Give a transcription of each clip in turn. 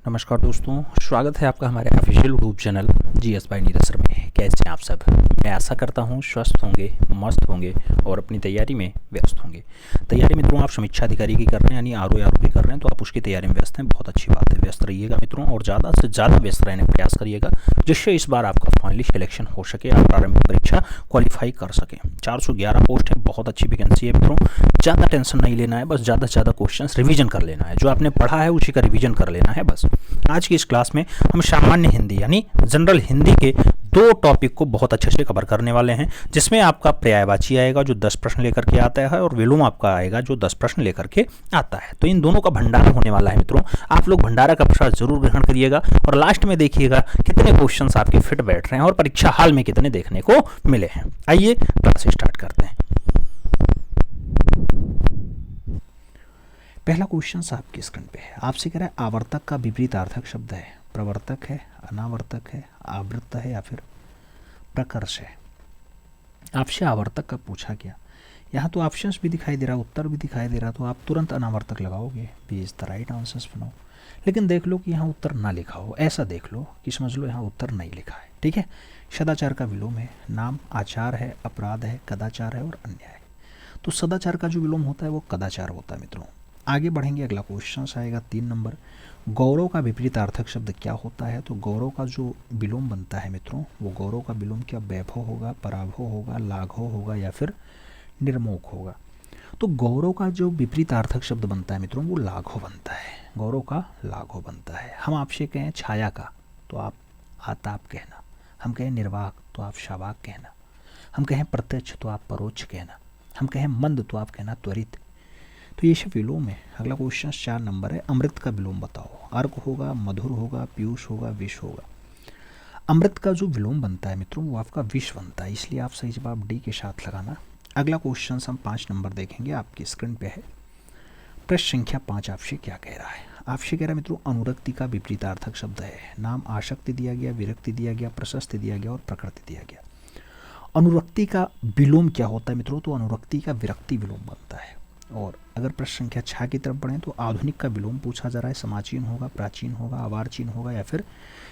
नमस्कार दोस्तों, स्वागत है आपका हमारे official YouTube channel GS bye Neeraj sir में। कैसे हैं आप सब? मैं आशा करता हूं स्वस्थ होंगे, मस्त होंगे और अपनी तैयारी में व्यस्त होंगे। तैयारी मित्रों आप समीक्षा अधिकारी की कर रहे हैं, यानी आरओ या की कर रहे हैं, तो आप उसकी तैयारी में व्यस्त हैं। बहुत अच्छी बात है, व्यस्त रहिएगा मित्रों और ज़्यादा से ज़्यादा व्यस्त रहने का प्रयास करिएगा, जिससे इस बार आपका फाइनली सिलेक्शन हो सके, आप प्रारंभिक परीक्षा क्वालिफाई कर सकें। 411 पोस्ट है, बहुत अच्छी वैकेंसी है मित्रों। ज़्यादा टेंशन नहीं लेना है, बस ज़्यादा से ज़्यादा क्वेश्चन रिवीजन कर लेना है। जो आपने पढ़ा है उसी का रिवीजन कर लेना है बस। आज की इस क्लास में हम सामान्य हिंदी यानी जनरल हिंदी के दो टॉपिक को बहुत अच्छे से कवर करने वाले हैं, जिसमें आपका पर्यायवाची आएगा जो 10 प्रश्न लेकर के आता है और विलोम आपका आएगा जो 10 प्रश्न लेकर के आता है। तो इन दोनों का भंडारण होने वाला है मित्रों। आप लोग भंडारा का प्रसाद जरूर ग्रहण करिएगा और लास्ट में देखिएगा कितने क्वेश्चंस आपके फिट बैठ रहे हैं और परीक्षा हाल में कितने देखने को मिले हैं। आइए क्लास स्टार्ट करते हैं। पहला क्वेश्चन आपकी स्क्रीन पे है। आपसे कह रहा है आवर्तक का विपरीतार्थक शब्द है, प्रवर्तक है, अनावर्तक है, आवृत्त है या फिर प्रकर्ष है। आपसे आवर्तक का पूछा गया। यहाँ तो ऑप्शंस भी दिखाई दे रहा, उत्तर भी दिखाई दे रहा, तो आप तुरंत अनावर्तक लगाओगे, B is the right answers बनाओ। लेकिन देख लो कि यहाँ उत्तर ना लिखा हो, ऐसा देख लो कि समझ लो यहाँ उत्तर नहीं लिखा है। ठीक है, सदाचार का विलोम है, नाम आचार है, अपराध है, कदाचार है और अन्याय है। तो सदाचार का जो विलोम होता है वो कदाचार होता है मित्रों। आगे बढ़ेंगे, अगला क्वेश्चन आएगा 3 नंबर। गौरव का विपरीतार्थक शब्द क्या होता है? तो गौरव का जो विलोम बनता है मित्रों, वो गौरव का विलोम क्या वैभव होगा, पराभव होगा, लाघव होगा या फिर निर्मोक होगा। तो गौरव का जो विपरीतार्थक शब्द बनता है मित्रों वो लाघव बनता है, गौरव का लाघव बनता है। हम आपसे कहें छाया का तो आप आताप कहना, हम कहें निर्वाक तो आप शावाक कहना, हम कहें प्रत्यक्ष तो आप परोक्ष कहना, हम कहें मंद तो आप कहना त्वरित। तो ये सब विलोम है। अगला क्वेश्चन 4 नंबर है। अमृत का विलोम बताओ। अर्क होगा, मधुर होगा, पीयूष होगा, विष होगा। अमृत का जो विलोम बनता है मित्रों वो आपका विष बनता है, इसलिए आप सही जवाब डी के साथ लगाना। अगला क्वेश्चन हम 5 नंबर देखेंगे, आपकी स्क्रीन पे है। प्रश्न संख्या 5 आपसे क्या कह रहा है? आपसे कह रहा है मित्रों अनुरक्ति का विपरीतार्थक शब्द है। नाम आसक्ति दिया गया, विरक्ति दिया गया, प्रशस्ति दिया गया और प्रकृति दिया गया। अनुरक्ति का विलोम क्या होता है मित्रों? तो अनुरक्ति का विरक्ति विलोम बनता है। और अगर प्रश्न संख्या 6 की तरफ बढ़ें तो आधुनिक का विलोम पूछा जा रहा है। समाचीन होगा, प्राचीन होगा, अवारचीन होगा या फिर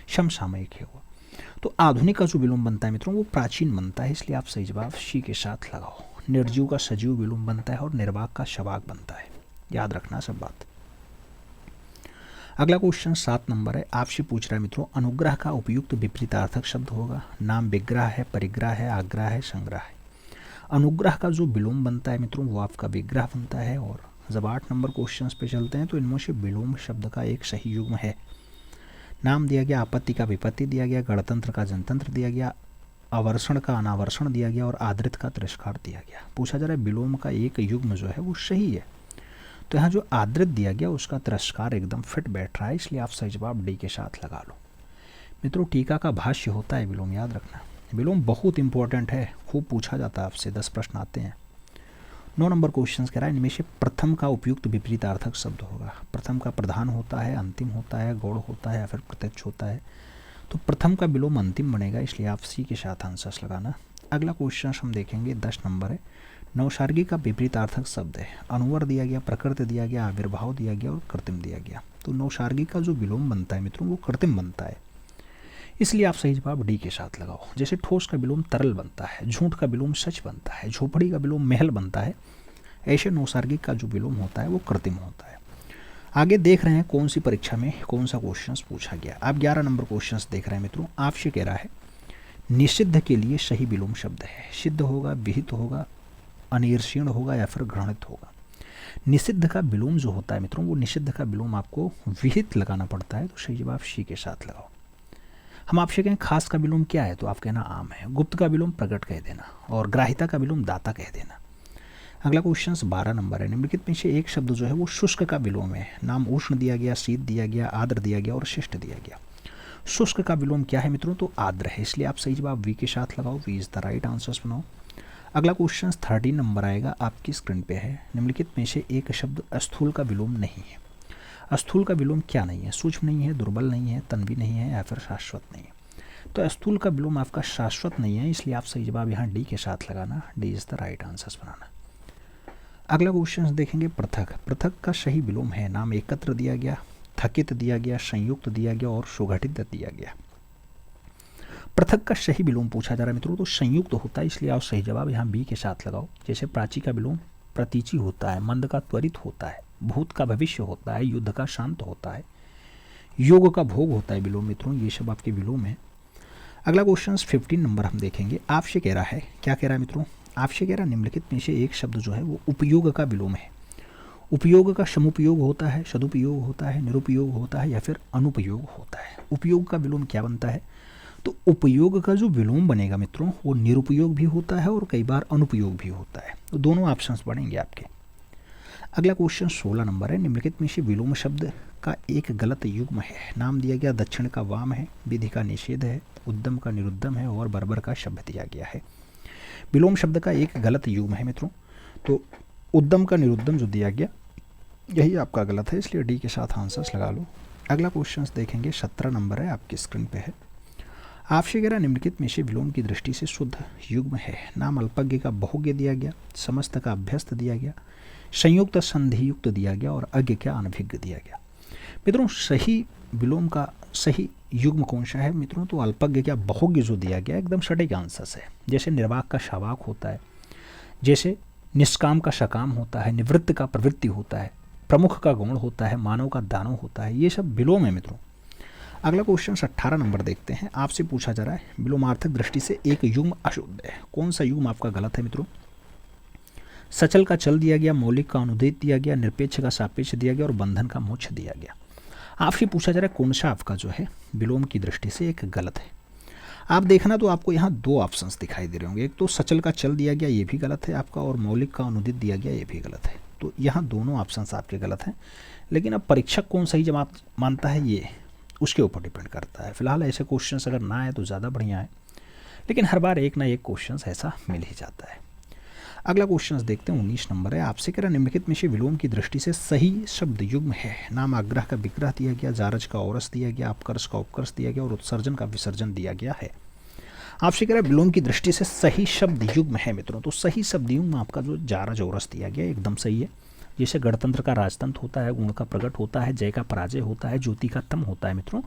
समसामयिक होगा। तो आधुनिक का जो विलोम बनता है मित्रों वो प्राचीन बनता है, इसलिए आप सही जवाब सी के साथ लगाओ। निर्जीव का सजीव विलोम बनता है और निर्वाक का शवाक बनता है, याद रखना सब बात। अगला क्वेश्चन 7 नंबर है। आपसे पूछ रहा है मित्रों अनुग्रह का उपयुक्त विपरीतार्थक शब्द होगा। नाम विग्रह है, परिग्रह है, आग्रह है, संग्रह है। अनुग्रह का जो विलोम बनता है मित्रों वो आपका विग्रह बनता है। और जब 8 नंबर क्वेश्चन पे चलते हैं तो इनमें से विलोम शब्द का एक सही युग्म है। नाम दिया गया, आपत्ति का विपत्ति दिया गया, गणतंत्र का जनतंत्र दिया गया, आवर्षण का अनावर्षण दिया गया और आदृत का तिरस्कार दिया गया। पूछा जा रहा है विलोम का एक युग्म जो है वो सही है। तो यहाँ जो आदृत दिया गया उसका तिरस्कार एकदम फिट बैठ रहा है, इसलिए आप सही जवाब डी के साथ लगा लो। मित्रों टीका का भाष्य होता है विलोम, याद रखना। विलोम बहुत इंपॉर्टेंट है, खूब पूछा जाता है आपसे, 10 प्रश्न आते हैं। 9 नंबर क्वेश्चन कह रहा है इनमें से प्रथम का उपयुक्त विपरीतार्थक शब्द होगा। प्रथम का प्रधान होता है, अंतिम होता है, गौड़ होता है या फिर प्रत्यक्ष होता है। तो प्रथम का विलोम अंतिम बनेगा, इसलिए आप सी के साथ आंसर्स लगाना। अगला क्वेश्चन हम देखेंगे 10 नंबर है। नवसार्गी का विपरीतार्थक शब्द है। अनुवर दिया गया, प्रकृति दिया गया, आविर्भाव दिया गया और कृत्रिम दिया गया। तो नवसार्गी का जो विलोम बनता है मित्रों वो कृत्रिम बनता है, इसलिए आप सही जवाब डी के साथ लगाओ। जैसे ठोस का विलोम तरल बनता है, झूठ का विलोम सच बनता है, झोपड़ी का विलोम महल बनता है, ऐसे नौसर्गिक का जो विलोम होता है वो कृत्रिम होता है। आगे देख रहे हैं कौन सी परीक्षा में कौन सा क्वेश्चन पूछा गया। आप 11 नंबर क्वेश्चन देख रहे हैं मित्रों। आपसे कह रहा है निषिद्ध के लिए सही विलोम शब्द है। सिद्ध होगा, विहित होगा, अनिर्षीण होगा या फिर घृणित होगा। निषिद्ध का विलोम जो होता है मित्रों वो निषिद्ध का विलोम आपको विहित लगाना पड़ता है, तो सही जवाब सी के साथ लगाओ। हम आपसे कहें खास का विलोम क्या है तो आप कहना आम है। गुप्त का विलोम प्रकट कह देना और ग्राह्यता का विलोम दाता कह देना। अगला क्वेश्चन 12 नंबर है। निम्नलिखित में से एक शब्द जो है वो शुष्क का विलोम है। नाम उष्ण दिया गया, शीत दिया गया, आर्द्र दिया गया और शिष्ट दिया गया। शुष्क का विलोम क्या है मित्रों? तो आर्द्र है, इसलिए आप सही जवाब वी के साथ लगाओ। V is the right answers बनाओ। अगला क्वेश्चन 13 नंबर आएगा, आपकी स्क्रीन पे है। निम्नलिखित में से एक शब्द स्थूल का विलोम नहीं है। स्थूल का विलोम क्या नहीं है? सूक्ष्म नहीं है, दुर्बल नहीं है, तन्वी नहीं है या फिर शाश्वत नहीं है। तो स्थूल का विलोम आपका शाश्वत नहीं है, इसलिए आप सही जवाब यहाँ डी के साथ लगाना। D is the right answers बनाना। अगला क्वेश्चन देखेंगे पृथक। पृथक का सही विलोम है। नाम एकत्र दिया गया, थकित दिया गया, संयुक्त दिया गया और सुगठित दिया गया। पृथक का सही विलोम पूछा जा रहा है मित्रों, तो संयुक्त होता है, इसलिए आप सही जवाब यहाँ बी के साथ लगाओ। जैसे प्राची का विलोम प्रतीचि होता है, मंद का त्वरित होता है, भूत का भविष्य होता है, युद्ध का शांत होता है, योग का भोग होता है विलोम मित्रों, ये सब आपके विलोम है। अगला क्वेश्चन 15 नंबर हम देखेंगे। आपसे कह रहा है, क्या कह रहा है मित्रों, आपसे कह रहा है निम्नलिखित में से एक शब्द जो है वो उपयोग का विलोम है। उपयोग का समुपयोग होता है, सदुपयोग होता है, निरुपयोग होता है या फिर अनुपयोग होता है। उपयोग का विलोम क्या बनता है, तो उपयोग का जो विलोम बनेगा मित्रों वो निरुपयोग भी होता है और कई बार अनुपयोग भी होता है, तो दोनों ऑप्शंस बनेंगे आपके। अगला क्वेश्चन 16 नंबर है। निम्नलिखित में से विलोम शब्द का एक गलत युग्म है। नाम दिया गया दक्षिण का वाम है, विधि का निषेध है, उद्यम का निरुद्यम है और बर्बर का शब्द दिया गया है। विलोम शब्द का एक गलत युग्म है मित्रों, तो उद्यम का निरुद्यम जो दिया गया यही आपका गलत है, इसलिए डी के साथ आंसर्स लगा लो। अगला क्वेश्चन देखेंगे 17 नंबर है, आपकी स्क्रीन पे है। आपसे कह रहा निम्नलिखित में से विलोम की दृष्टि से शुद्ध युग्म है। नाम अल्पज्ञ का बहुज्ञ दिया गया, समस्त का अभ्यस्त दिया गया, संयुक्त संधियुक्त दिया गया और अज्ञ का अनभिज्ञ दिया गया। मित्रों सही विलोम का सही युग्म कौन सा है मित्रों, तो अल्पज्ञ का बहुज्ञ जो दिया गया एकदम सटीक आंसर है। जैसे निर्वाक का शावाक होता है, जैसे निष्काम का सकाम होता है, निवृत्त का प्रवृत्ति होता है, प्रमुख का गौण होता है, मानव का दानव होता है, ये सब विलोम है मित्रों। अगला क्वेश्चन 18 नंबर देखते हैं। आपसे पूछा जा रहा है विलोमार्थक दृष्टि से एक युग्म अशुद्ध है। कौन सा युग्म आपका गलत है मित्रों, सचल का चल दिया गया, मौलिक का अनुदेत दिया गया, निरपेक्ष का सापेक्ष दिया गया और बंधन का मोक्ष दिया गया। आपसे पूछा जा रहा है कौन सा आपका जो है विलोम की दृष्टि से एक गलत है। आप देखना तो आपको यहाँ दो ऑप्शंस दिखाई दे रहे होंगे, एक तो सचल का चल दिया गया ये भी गलत है आपका, और मौलिक का अनुदित दिया गया ये भी गलत है। तो यहाँ दोनों ऑप्शंस आपके गलत हैं, लेकिन अब परीक्षक कौन सही जवाब मानता है ये उसके ऊपर डिपेंड करता है। फिलहाल ऐसे क्वेश्चंस अगर ना आए तो ज़्यादा बढ़िया है, लेकिन हर बार एक ना एक क्वेश्चन ऐसा मिल ही जाता है। अगला क्वेश्चन देखते हैं 19 नंबर है। आपसे कह रहा निम्नलिखित में से विलोम की दृष्टि से सही शब्द युग्म है। नाम आग्रह का विग्रह दिया गया, जारज का औरस दिया गया, अपकर्ष का उपकर्ष दिया गया और उत्सर्जन का विसर्जन दिया गया है। आपसे कह रहा है विलोम की दृष्टि से सही शब्द युग्म है मित्रों, तो सही शब्द युग्म आपका जो जारज औरस दिया गया एकदम सही है। जैसे गणतंत्र का राजतंत्र होता है, गुण का प्रगट होता है, जय का पराजय होता है, ज्योति का तम होता है मित्रों,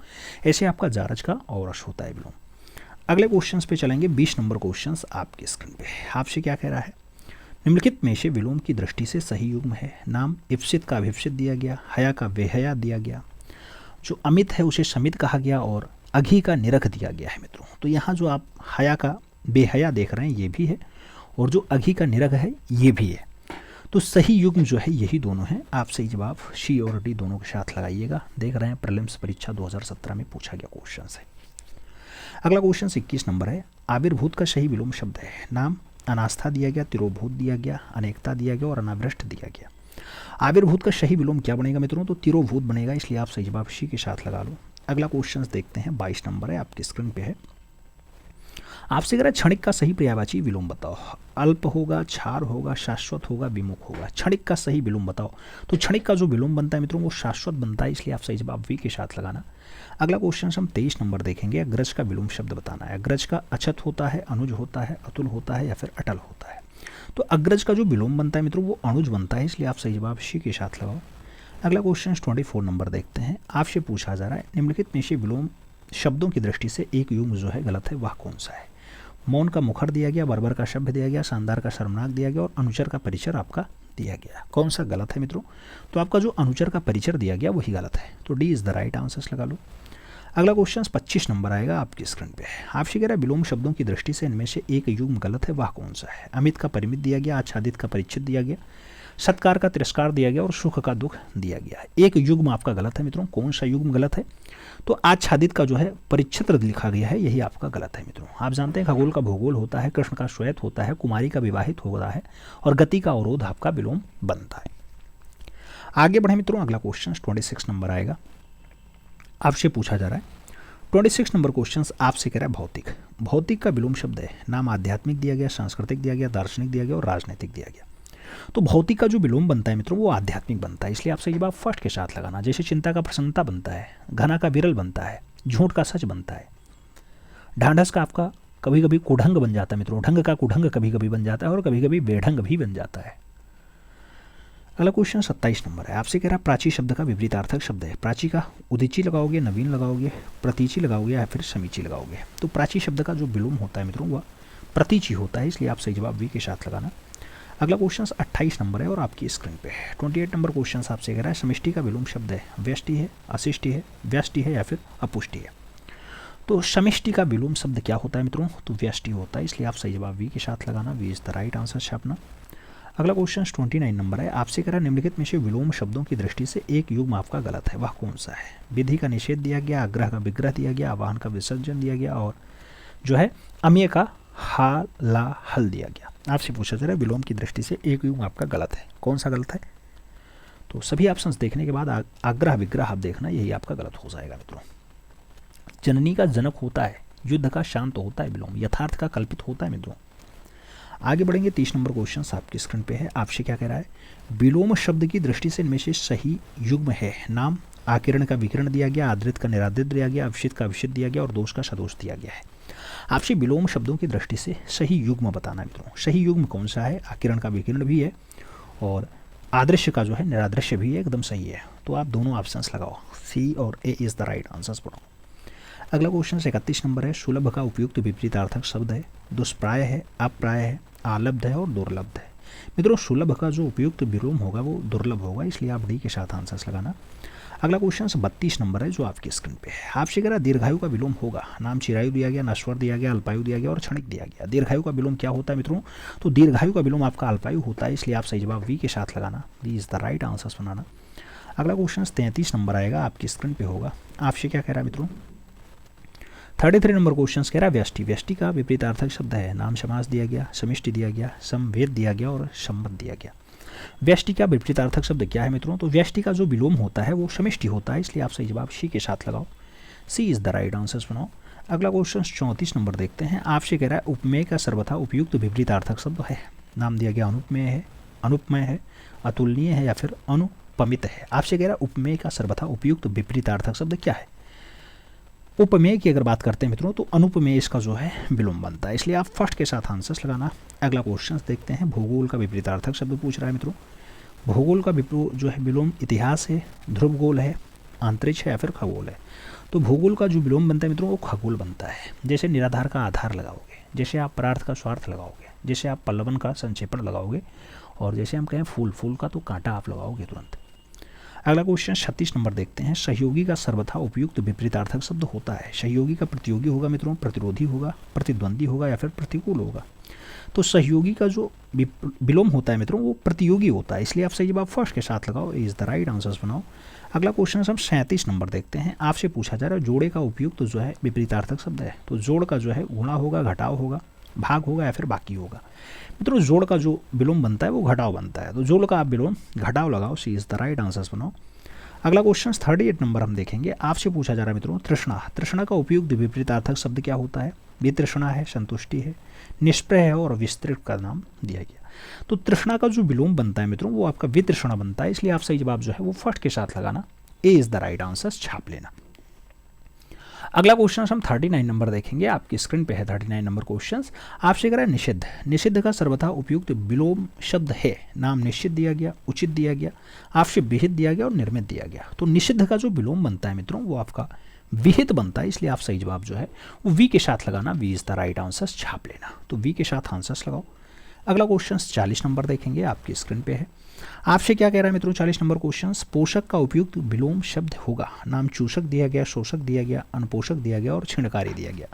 ऐसे आपका जारज का औरस होता है विलोम। अगले क्वेश्चन पे चलेंगे 20 नंबर क्वेश्चन आपके स्क्रीन पे। आपसे क्या कह रहा है निम्नलिखित में से विलोम की दृष्टि से सही युग्म है। नाम इप्सित का अभिप्सित दिया गया, हया का बेहया दिया गया, जो अमित है उसे समित कहा गया और अघी का निरख दिया गया है मित्रों। तो यहाँ जो आप हया का बेहया देख रहे हैं ये भी है और जो अघी का निरख है ये भी है। तो सही युग्म जो है यही दोनों हैं। आप सही जवाब सी और डी दोनों के साथ लगाइएगा। देख रहे हैं प्रीलिम्स परीक्षा 2017 में पूछा गया क्वेश्चन है। अगला क्वेश्चन 21 नंबर है। आविर्भूत का सही विलोम शब्द है। नाम अनास्था दिया गया, तिरोभूत दिया गया, अनेकता दिया गया और अनावृष्ट दिया गया। आविर्भूत का सही विलोम क्या बनेगा मित्रों, तो तिरोभूत बनेगा, इसलिए आप सही जवाब सी के साथ लगा लो। अगला क्वेश्चन देखते हैं 22 नंबर है, आपकी स्क्रीन पे है। आपसे अगर क्षणिक का सही पर्यायवाची विलोम बताओ। अल्प होगा, छार होगा, शाश्वत होगा, विमुख होगा। क्षणिक का सही विलोम बताओ। तो क्षणिक का जो विलोम बनता है मित्रों वो शाश्वत बनता है, इसलिए आप सही जवाब वी के साथ लगाना। अगला क्वेश्चन हम 23 नंबर देखेंगे। अग्रज का विलोम शब्द बताना है। अग्रज का अछत होता है, अनुज होता है, अतुल होता है या फिर अटल होता है। तो अग्रज का जो विलोम बनता है मित्रों वो अनुज बनता है, इसलिए आप सही जवाब सी के साथ लगाओ। अगला क्वेश्चन 24 नंबर देखते हैं। आपसे पूछा जा रहा है निम्नलिखित में से विलोम शब्दों की दृष्टि से एक युग्म जो है गलत है, वह कौन सा है। मौन का मुखर दिया गया, बर्बर का शब्द दिया गया, शानदार का शर्मनाक दिया गया और अनुचर का परिचर आपका दिया गया। कौन सा गलत है मित्रों, तो आपका जो अनुचर का परिचर दिया गया वही गलत है, तो D is the right answers लगा लो। अगला क्वेश्चन 25 नंबर आएगा आपकी स्क्रीन पे। आपसे कह रहा है विलोम शब्दों की दृष्टि से इनमें से एक युग्म गलत है, वह कौन सा है। अमित का परिमित दिया गया, आच्छादित का परिचित दिया गया, सत्कार का तिरस्कार दिया गया और सुख का दुख दिया गया। एक युग्म आपका गलत है मित्रों। कौन सा युग्म गलत है, तो आच्छादित का जो है परिच्छेद लिखा गया है यही आपका गलत है मित्रों। आप जानते हैं खगोल का भूगोल होता है, कृष्ण का श्वेत होता है, कुमारी का विवाहित होता है और गति का अवरोध आपका विलोम बनता है। आगे बढ़े मित्रों, अगला क्वेश्चन 26 नंबर आएगा। आपसे पूछा जा रहा है 26 नंबर क्वेश्चन आपसे कह रहा है भौतिक। भौतिक का विलोम शब्द है। नाम आध्यात्मिक दिया गया, सांस्कृतिक दिया गया, दार्शनिक दिया गया और राजनीतिक दिया गया। तो भौतिक का जो विलोम बनता है मित्रों वो आध्यात्मिक बनता है, इसलिए आप सही जवाब फर्स्ट के साथ लगाना। जैसे चिंता का प्रसन्नता बनता है, घना का विरल बनता है, झूठ का सच बनता है, ढांढस का आपका कभी कभी कुढंग बन जाता है मित्रों, ढंग का कुढंग कभी कभी बन जाता है और कभी कभी बेढंग भी बन जाता है। अगला क्वेश्चन 27 नंबर है, आपसे कह रहा है प्राची शब्द का विपरीतार्थक शब्द है। प्राची का उदीची लगाओगे, नवीन लगाओगे, प्रतीची लगाओगे या फिर समीची लगाओगे। तो प्राची शब्द का जो विलोम होता है मित्रों वह प्रतीची होता है, इसलिए आप सही जवाब वी के साथ लगाना। अगला क्वेश्चन 28 नंबर है और आपकी स्क्रीन पे है। 28 नंबर क्वेश्चन आपसे कह रहा है समष्टि का विलोम शब्द है, व्यष्टि है, अशिष्टि है, व्यष्टि है या फिर अपुष्टि है। तो समष्टि का विलोम शब्द क्या होता है मित्रों, तो व्यष्टि होता है, इसलिए आप सही जवाब वी के साथ लगाना। V is the right answer छापना। अगला क्वेश्चन 29 नंबर है, आपसे कह रहा है निम्नलिखित में से विलोम शब्दों की दृष्टि से एक युग्म आपका गलत है, वह कौन सा है। विधि का निषेध दिया गया, आग्रह का विग्रह दिया गया, आवाहन का विसर्जन दिया गया और जो है अमेय का हा ला हल दिया गया। आपसे पूछा जा रहा है विलोम की दृष्टि से एक युग्म आपका गलत है, कौन सा गलत है। तो सभी ऑप्शंस देखने के बाद आग्रह विग्रह आप देखना, यही आपका गलत हो जाएगा मित्रों। जननी का जनक होता है, युद्ध का शांत होता है विलोम, यथार्थ का कल्पित होता है मित्रों। आगे बढ़ेंगे। 30 नंबर क्वेश्चन आपकी स्क्रीन पे है, आपसे क्या कह रहा है, विलोम शब्द की दृष्टि से इनमें से सही युग्म है। नाम आकिरण का विकिरण दिया गया, आदृत का निरादृत दिया गया, अवशित का अवशित दिया गया और दोष का सदोष दिया गया है। आपसे विलोम शब्दों की दृष्टि से सही युग्म बताना है मित्रों। सही युग्म कौन सा है, आकिरण का विकिरण भी है और आदृश्य का जो है निरादृश्य भी है, एकदम सही है। तो आप दोनों ऑप्शंस लगाओ, सी और ए इज द राइट आंसर्स बनाओ। अगला क्वेश्चन 31 नंबर है, सुलभ का उपयुक्त विपरीतार्थक शब्द है, दुष्प्राय है, अप्राय है, आलब्ध है और दुर्लभ है। मित्रों सुलभ का जो उपयुक्त विलोम होगा वो दुर्लभ होगा, इसलिए आप डी के साथ आंसर्स लगाना। अगला क्वेश्चन 32 नंबर है जो आपकी स्क्रीन पे है, आपसे कह रहा दीर्घायु का विलोम होगा। नाम चिरायु दिया गया, नश्वर दिया गया, अल्पायु दिया गया और क्षणिक दिया गया। दीर्घायु का विलोम क्या होता है मित्रों, तो दीर्घायु का विलोम आपका अल्पायु होता है, इसलिए आप सही जवाब वी के साथ लगाना। V is the right answers बनाना। अगला क्वेश्चन 33 नंबर आएगा, आपकी स्क्रीन पे होगा। आपसे क्या कह रहा है मित्रों, 33 नंबर क्वेश्चन कह रहा है व्यष्टि। व्यष्टि का विपरीतार्थक शब्द है, नाम समास दिया गया, समिष्टि दिया गया, समवेद दिया गया और संबद्ध दिया गया। व्यष्टि का विपरीतार्थक शब्द क्या है मित्रों, तो व्यष्टि का जो विलोम होता है वो समिष्टि होता है, इसलिए आप सही जवाब सी के साथ लगाओ। सी इज द राइट आंसर्स बनाओ। अगला क्वेश्चन 34 नंबर देखते हैं, आपसे कह रहा है उपमेय का सर्वथा उपयुक्त विपरीतार्थक शब्द है। नाम दिया गया अनुपमेय है, अनुपमय है, अतुलनीय है या फिर अनुपमित है। आपसे कह रहा है उपमेय का सर्वथा उपयुक्त विपरीतार्थक शब्द क्या है। उपमेय की अगर बात करते हैं मित्रों तो अनुपमेय इसका जो है विलोम बनता है, इसलिए आप फर्स्ट के साथ आंसर्स लगाना। अगला क्वेश्चन देखते हैं, भूगोल का विपरीतार्थक शब्द पूछ रहा है मित्रों। भूगोल का जो है विलोम इतिहास है, ध्रुवगोल है, अंतरिक्ष है या फिर खगोल है। तो भूगोल का जो विलोम बनता है मित्रों वो खगोल बनता है। जैसे निराधार का आधार लगाओगे, जैसे आप परार्थ का स्वार्थ लगाओगे, जैसे आप पल्लवन का संक्षेपण लगाओगे और जैसे हम कहें फूल का तो कांटा आप लगाओगे तुरंत। अगला क्वेश्चन 36 नंबर देखते हैं, सहयोगी का सर्वथा उपयुक्त विपरीतार्थक शब्द होता है। सहयोगी का प्रतियोगी होगा मित्रों, प्रतिरोधी होगा, प्रतिद्वंदी होगा या फिर प्रतिकूल होगा। तो सहयोगी का जो विलोम होता है मित्रों वो प्रतियोगी होता है, इसलिए आप सही जवाब फर्स्ट के साथ लगाओ। इज द राइट आंसर्स बनाओ। अगला क्वेश्चन हम 37 नंबर देखते हैं, आपसे पूछा जा रहा है जोड़े का उपयुक्त जो है विपरीतार्थक शब्द है। तो जोड़ का जो है गुणा होगा, घटाव होगा, भाग होगा या फिर बाकी होगा। मित्रों जोड़ का जो विलोम बनता है वो घटाव बनता है, तो जोड़ का आप विलोम घटाव लगाओ। सी इज द राइट आंसर्स बनाओ। अगला क्वेश्चन 38 नंबर हम देखेंगे, आपसे पूछा जा रहा है मित्रों तृष्णा। तृष्णा का उपयुक्त विपरीतार्थक शब्द क्या होता है। वितृष्णा है, संतुष्टि है, निष्प्रय है और विस्तृत का नाम दिया गया। तो तृष्णा का जो विलोम बनता है मित्रों वो आपका वितृष्णा बनता है, इसलिए आप सही जवाब जो है वो फर्स्ट के साथ लगाना। ए इज द राइट आंसर छाप लेना। अगला क्वेश्चन हम 39 नंबर देखेंगे, आपकी स्क्रीन पे है 39 नंबर क्वेश्चन। आपसे कह रहा है निषिद्ध। निषिद्ध का सर्वथा उपयुक्त विलोम शब्द है। नाम निश्चित दिया गया, उचित दिया गया, आपसे विहित दिया गया और निर्मित दिया गया। तो निषिद्ध का जो विलोम बनता है मित्रों वो आपका विहित बनता है, इसलिए आप सही जवाब जो है वो वी के साथ लगाना। V is the right answer छाप लेना। तो वी के साथ आंसर्स लगाओ। अगला क्वेश्चन 40 नंबर देखेंगे, आपकी स्क्रीन पे है। आपसे क्या कह रहा है मित्रों 40 नंबर क्वेश्चन, पोषक का उपयुक्त विलोम शब्द होगा। नाम चूषक दिया गया, शोषक दिया गया, अनपोषक दिया गया और छिणकारी दिया गया।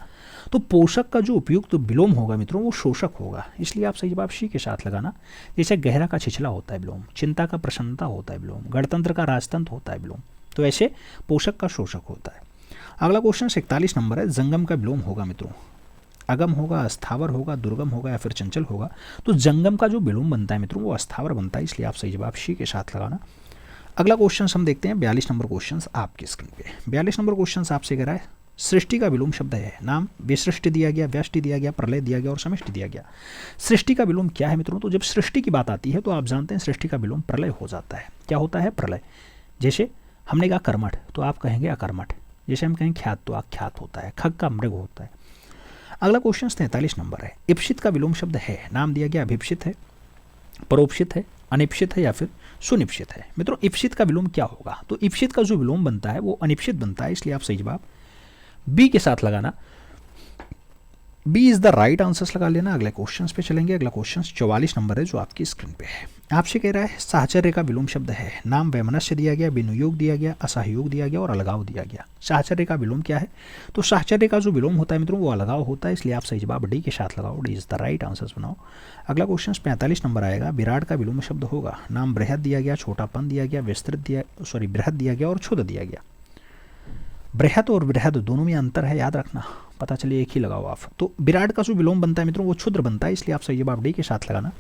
तो पोषक का जो उपयुक्त विलोम होगा मित्रों वो शोषक होगा, इसलिए आप सही जवाब सी के साथ लगाना। जैसे गहरा का छिछला होता है विलोम, चिंता का प्रसन्नता होता है विलोम, गणतंत्र का राजतंत्र होता है विलोम, तो ऐसे पोषक का शोषक होता है। अगला क्वेश्चन 41 नंबर है, जंगम का विलोम होगा मित्रों। अगम होगा, अस्थावर होगा, दुर्गम होगा या फिर चंचल होगा। तो जंगम का जो विलोम बनता है मित्रों वो अस्थावर बनता है, इसलिए आप सही जवाब सी के साथ लगाना। अगला क्वेश्चन हम देखते हैं 42 नंबर क्वेश्चन आपकी स्क्रीन पे। 42 नंबर क्वेश्चन आपसे कह रहा है सृष्टि का विलोम शब्द है। नाम विसृष्टि दिया गया, व्यष्टि दिया गया, प्रलय दिया गया और समष्टि दिया गया। सृष्टि का विलोम क्या है मित्रों, तो जब सृष्टि की बात आती है तो आप जानते हैं सृष्टि का विलोम प्रलय हो जाता है। क्या होता है, प्रलय। जैसे हमने कहा कर्मठ तो आप कहेंगे अकर्मठ, जैसे हम कहें ख्यात तो आख्यात होता है, खग का मृग होता है। अगला क्वेश्चन 43 नंबर है, इप्सित का विलोम शब्द है। नाम दिया गया अभिप्सित है, परोपसित है, अनिप्सित है या फिर सुनिप्सित है। मित्रों इप्सित का विलोम क्या होगा, तो इप्सित का जो विलोम बनता है वो अनिप्सित बनता है, इसलिए आप सही जवाब बी के साथ लगाना, B is the right answer लगा लेना। अगले क्वेश्चन पे चलेंगे। अगला क्वेश्चन 44 नंबर है जो आपकी स्क्रीन पे है। आपसे कह रहा है साहचर्य का विलोम शब्द है, नाम वैमनस्य दिया गया, विनियोग दिया गया, असहयोग दिया गया और अलगाव दिया गया। साहचर्य का विलोम क्या है, तो साहचर्य का जो विलोम होता है मित्रों वो अलगाव होता है, इसलिए आप सही जवाब डी के साथ लगाओ, D is the right answer बनाओ। अगला क्वेश्चन 45 नंबर आएगा। विराट का विलोम शब्द होगा, नाम बृहद दिया गया, छोटापन दिया गया, बृहद दिया गया और क्षुद्र दिया गया। बृहद और बृहद दोनों में अंतर है, याद रखना, पता चले एक ही लगाओ आप। तो विराट का जो विलोम बनता है मित्रों वो क्षुद्र बनता है, इसलिए आप सही जवाब डी के साथ लगाना।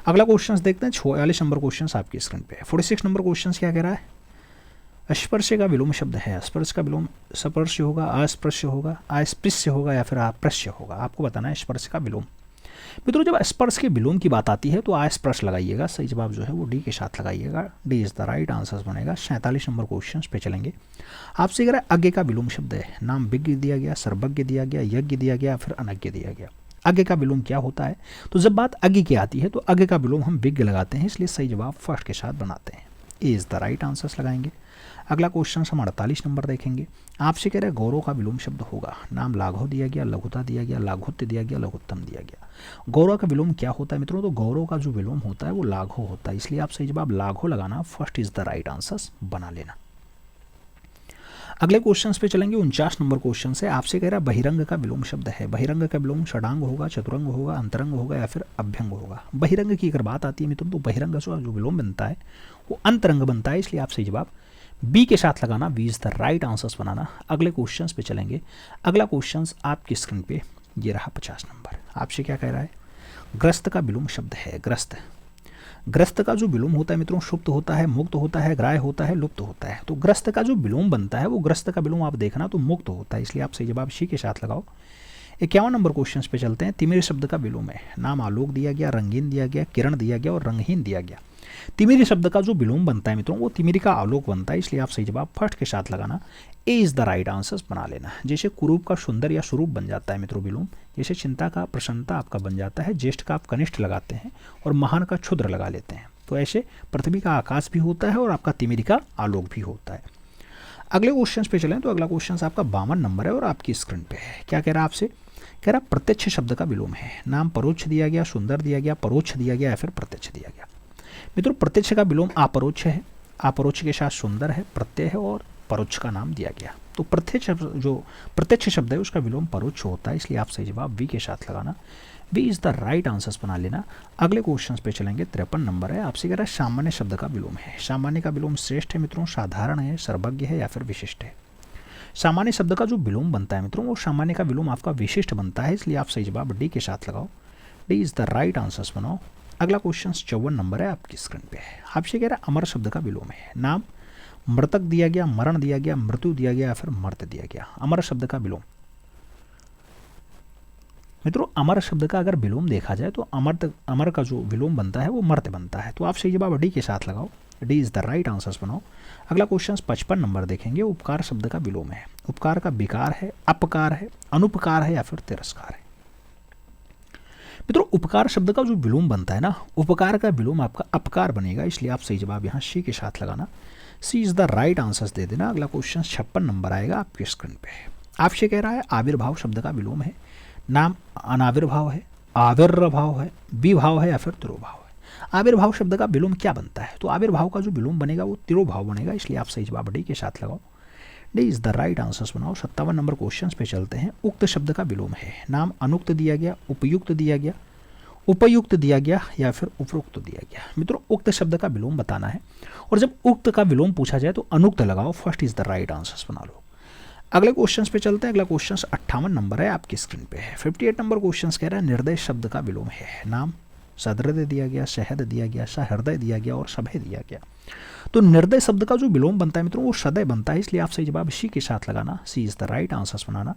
अगला क्वेश्चन देखते हैं 46 नंबर क्वेश्चन आपकी स्क्रीन पे। 46 नंबर क्वेश्चन क्या कह रहा है, स्पर्श का विलोम शब्द है, स्पर्श का विलोम स्पर्श होगा, अस्पृश्य होगा, अस्पृश्य होगा या फिर अप्रश्य होगा, आपको बताना है स्पर्श का विलोम। मित्रों जब स्पर्श के विलोम की बात आती है तो अस्पर्श लगाइएगा, सही जवाब जो है वो डी के साथ लगाइएगा, D is the right answer बनेगा। 47 नंबर क्वेश्चन पे चलेंगे। आपसे कह रहा है अज्ञ का विलोम शब्द है, नाम विज्ञ दिया गया, सर्वज्ञ दिया गया, यज्ञ दिया गया, फिर अनज्ञ दिया गया। अज्ञ का विलोम क्या होता है, तो जब बात अज्ञ की आती है तो अज्ञ का विलोम हम विज्ञ लगाते हैं, इसलिए सही जवाब फर्स्ट के साथ बनाते हैं, ए इज द राइट आंसर लगाएंगे। अगला क्वेश्चन हम 48 नंबर देखेंगे। आपसे कह रहे हैं गौरव का विलोम शब्द होगा, नाम लाघव दिया गया, लघुता दिया गया, लाघुत्य दिया गया, लघुत्तम दिया गया। गौरव का विलोम क्या होता है मित्रों, तो गौरव का जो विलोम होता है वो लाघव होता है, इसलिए आप सही जवाब लाघव लगाना, first is the right answer बना लेना। अगले क्वेश्चन पे चलेंगे। 49 नंबर क्वेश्चन से आपसे कह रहा है बहिरंग का विलोम शब्द है, बहिरंग का विलोम षडांग होगा, चतुरंग होगा, अंतरंग होगा या फिर अभ्यंग होगा। बहिरंग की अगर बात आती है मित्रों तो बहिरंग जो विलोम बनता है वो अंतरंग बनता है, इसलिए आप सही जवाब बी के साथ लगाना, B is the right answers बनाना। अगले क्वेश्चंस पे चलेंगे। अगला क्वेश्चंस आपकी स्क्रीन पे ये रहा 50 नंबर। आपसे क्या कह रहा है, ग्रस्त का विलोम शब्द है, ग्रस्त। ग्रस्त का जो विलोम होता है मित्रों सुप्त होता है, मुक्त होता है, ग्राह्य होता है, लुप्त होता है। तो ग्रस्त का जो विलोम बनता है वो ग्रस्त का विलोम आप देखना तो मुक्त होता है, इसलिए आप सही जवाब सी के साथ लगाओ। 51 नंबर क्वेश्चन पे चलते हैं। तिमिर शब्द का विलोम है, नाम आलोक दिया गया, रंगीन दिया गया, किरण दिया गया और रंगहीन दिया गया। तिमिर शब्द का जो विलोम बनता है मित्रों वो तिमिर का आलोक बनता है, इसलिए आप सही जवाब फर्स्ट के साथ लगाना, ए इज द राइट आंसर बना लेना। जैसे कुरूप का सुंदर या स्वरूप बन जाता है मित्रों विलोम, जैसे चिंता का प्रसन्नता आपका बन जाता है, ज्येष्ठ का आप कनिष्ठ लगाते हैं और महान का क्षुद्र लगा लेते हैं। तो ऐसे पृथ्वी का आकाश भी होता है और आपका तिमिर का आलोक भी होता है। अगले क्वेश्चन पे चलें तो अगला क्वेश्चन आपका 52 नंबर है और आपकी स्क्रीन पे है। क्या कह रहा है आपसे, कह रहा प्रत्यक्ष शब्द का विलोम है, नाम परोक्ष दिया गया, सुंदर दिया गया, परोक्ष दिया गया या फिर प्रत्यक्ष दिया गया। मित्रों प्रत्यक्ष का विलोम अपरोक्ष है, अपरोक्ष के साथ सुंदर है, प्रत्यय है और परोक्ष का नाम दिया गया। तो प्रत्यक्ष शब्द है उसका विलोम परोक्ष होता है, इसलिए आप सही जवाब बी के साथ लगाना, B is the right answer बना लेना। अगले क्वेश्चन पे चलेंगे। 53 नंबर है। आपसे कह रहा है सामान्य शब्द का विलोम है, सामान्य का विलोम श्रेष्ठ है मित्रों, साधारण है, सर्वज्ञ है या फिर विशिष्ट है। सामान्य शब्द का जो विलोम बनता है मित्रों वो सामान्य का विलोम आपका विशिष्ट बनता है, इसलिए आप सही जवाब डी के साथ लगाओ, D is the right answer बनाओ। अगला क्वेश्चन 54 नंबर है आपकी स्क्रीन पे है। आपसे कह रहा है अमर शब्द का विलोम है, नाम मृतक दिया गया, मरण दिया गया, मृत्यु दिया गया या फिर मर्त दिया गया। अमर शब्द का विलोम मित्रों अमर शब्द का अगर विलोम देखा जाए तो अमर का जो विलोम बनता है वो मर्त बनता है, तो आप सही जवाब डी के साथ लगाओ, D is the right answer बनाओ। अगला क्वेश्चन 55 नंबर देखेंगे। उपकार शब्द का विलोम है, उपकार का विकार है, अपकार है, अनुपकार है या फिर तिरस्कार है। मित्रों उपकार शब्द का जो विलोम बनता है ना, उपकार का विलोम आपका अपकार बनेगा, इसलिए आप सही जवाब यहाँ सी के साथ लगाना, C is the right answer दे देना। अगला क्वेश्चन 56 नंबर आएगा आपके स्क्रीन पे। आपसे कह रहा है आविर्भाव शब्द का विलोम है, नाम अनाविर्भाव है, आविर्भाव है, विभाव है या फिर तिरोभाव है। आविर्भाव शब्द का विलोम क्या बनता है, तो आविर्भाव का जो विलोम बनेगा वो तिरोभाव बनेगा, इसलिए आप सही जवाब डी के साथ लगाओ, D is the right answer बनाओ। 57 नंबर क्वेश्चन पे चलते हैं। उक्त शब्द का विलोम है, नाम अनुक्त दिया गया, उपयुक्त दिया गया, उपयुक्त दिया गया या फिर उपरोक्त दिया गया। मित्रों उक्त शब्द का विलोम बताना है और जब उक्त का विलोम पूछा जाए तो अनुक्त लगाओ, first is the right answer बना लो। अगले क्वेश्चन पे चलते हैं। अगला क्वेश्चन 58 नंबर है आपकी स्क्रीन पे है। 58 नंबर क्वेश्चन कह रहा है निर्दय शब्द का विलोम है, नाम सदृदय दिया गया, सहद दिया गया, सहृदय दिया गया और सभय दिया गया। तो निर्दय शब्द का जो विलोम बनता है मित्रों वो सदय बनता है, इसलिए आप सही जवाब सी के साथ लगाना, C is the right answer बनाना।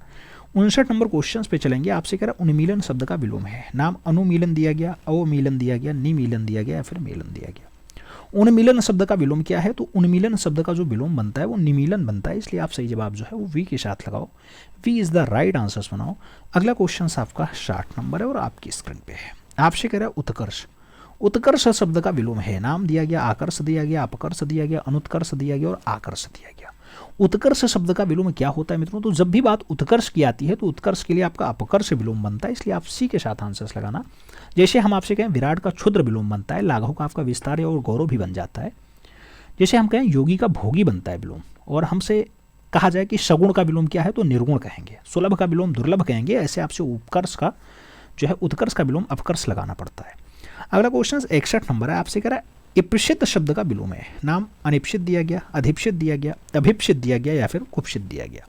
59 नंबर क्वेश्चन पे चलेंगे। आपसे कह रहा है उन्मीलन शब्द का विलोम है, नाम अनुमीलन दिया गया, अवमीलन दिया गया, निमीलन दिया गया या फिर मेलन दिया गया। उन्मीलन शब्द का विलोम क्या है, तो उन्मीलन शब्द का जो विलोम बनता है वो निमीलन बनता है, इसलिए आप सही जवाब जो है वो वी के साथ लगाओ, V is the right answer बनाओ। अगला क्वेश्चन आपका 60 नंबर है और आपकी स्क्रीन पे है। आपसे कह रहा है उत्कर्ष, उत्कर्ष शब्द का विलोम है, नाम दिया गया, आकर्ष दिया गया, अपकर्ष दिया गया, अनुत्कर्ष दिया गया और आकर्ष दिया गया। उत्कर्ष शब्द का विलोम क्या होता है मित्रों? तो जब भी बात उत्कर्ष की आती है तो उत्कर्ष के लिए आपका अपकर्ष विलोम बनता है, इसलिए आप सी के साथ आंसर्स लगाना। जैसे हम आपसे कहें विराट का क्षुद्र विलोम बनता है, लाघव का आपका विस्तार और गौरव भी बन जाता है। जैसे हम कहें योगी का भोगी बनता है विलोम, और हमसे कहा जाए कि सगुण का विलोम क्या है तो निर्गुण कहेंगे, सुलभ का विलोम दुर्लभ कहेंगे। ऐसे आपसे उपकर्ष का जो है उत्कर्ष का विलोम अपकर्ष लगाना पड़ता है। अगला क्वेश्चन 61 नंबर है, आपसे कह रहा है इप्सित शब्द का विलोम है, नाम अनिप्सित दिया गया, अधिप्सित दिया गया, अभिप्सित दिया गया या फिर कुप्सित दिया गया।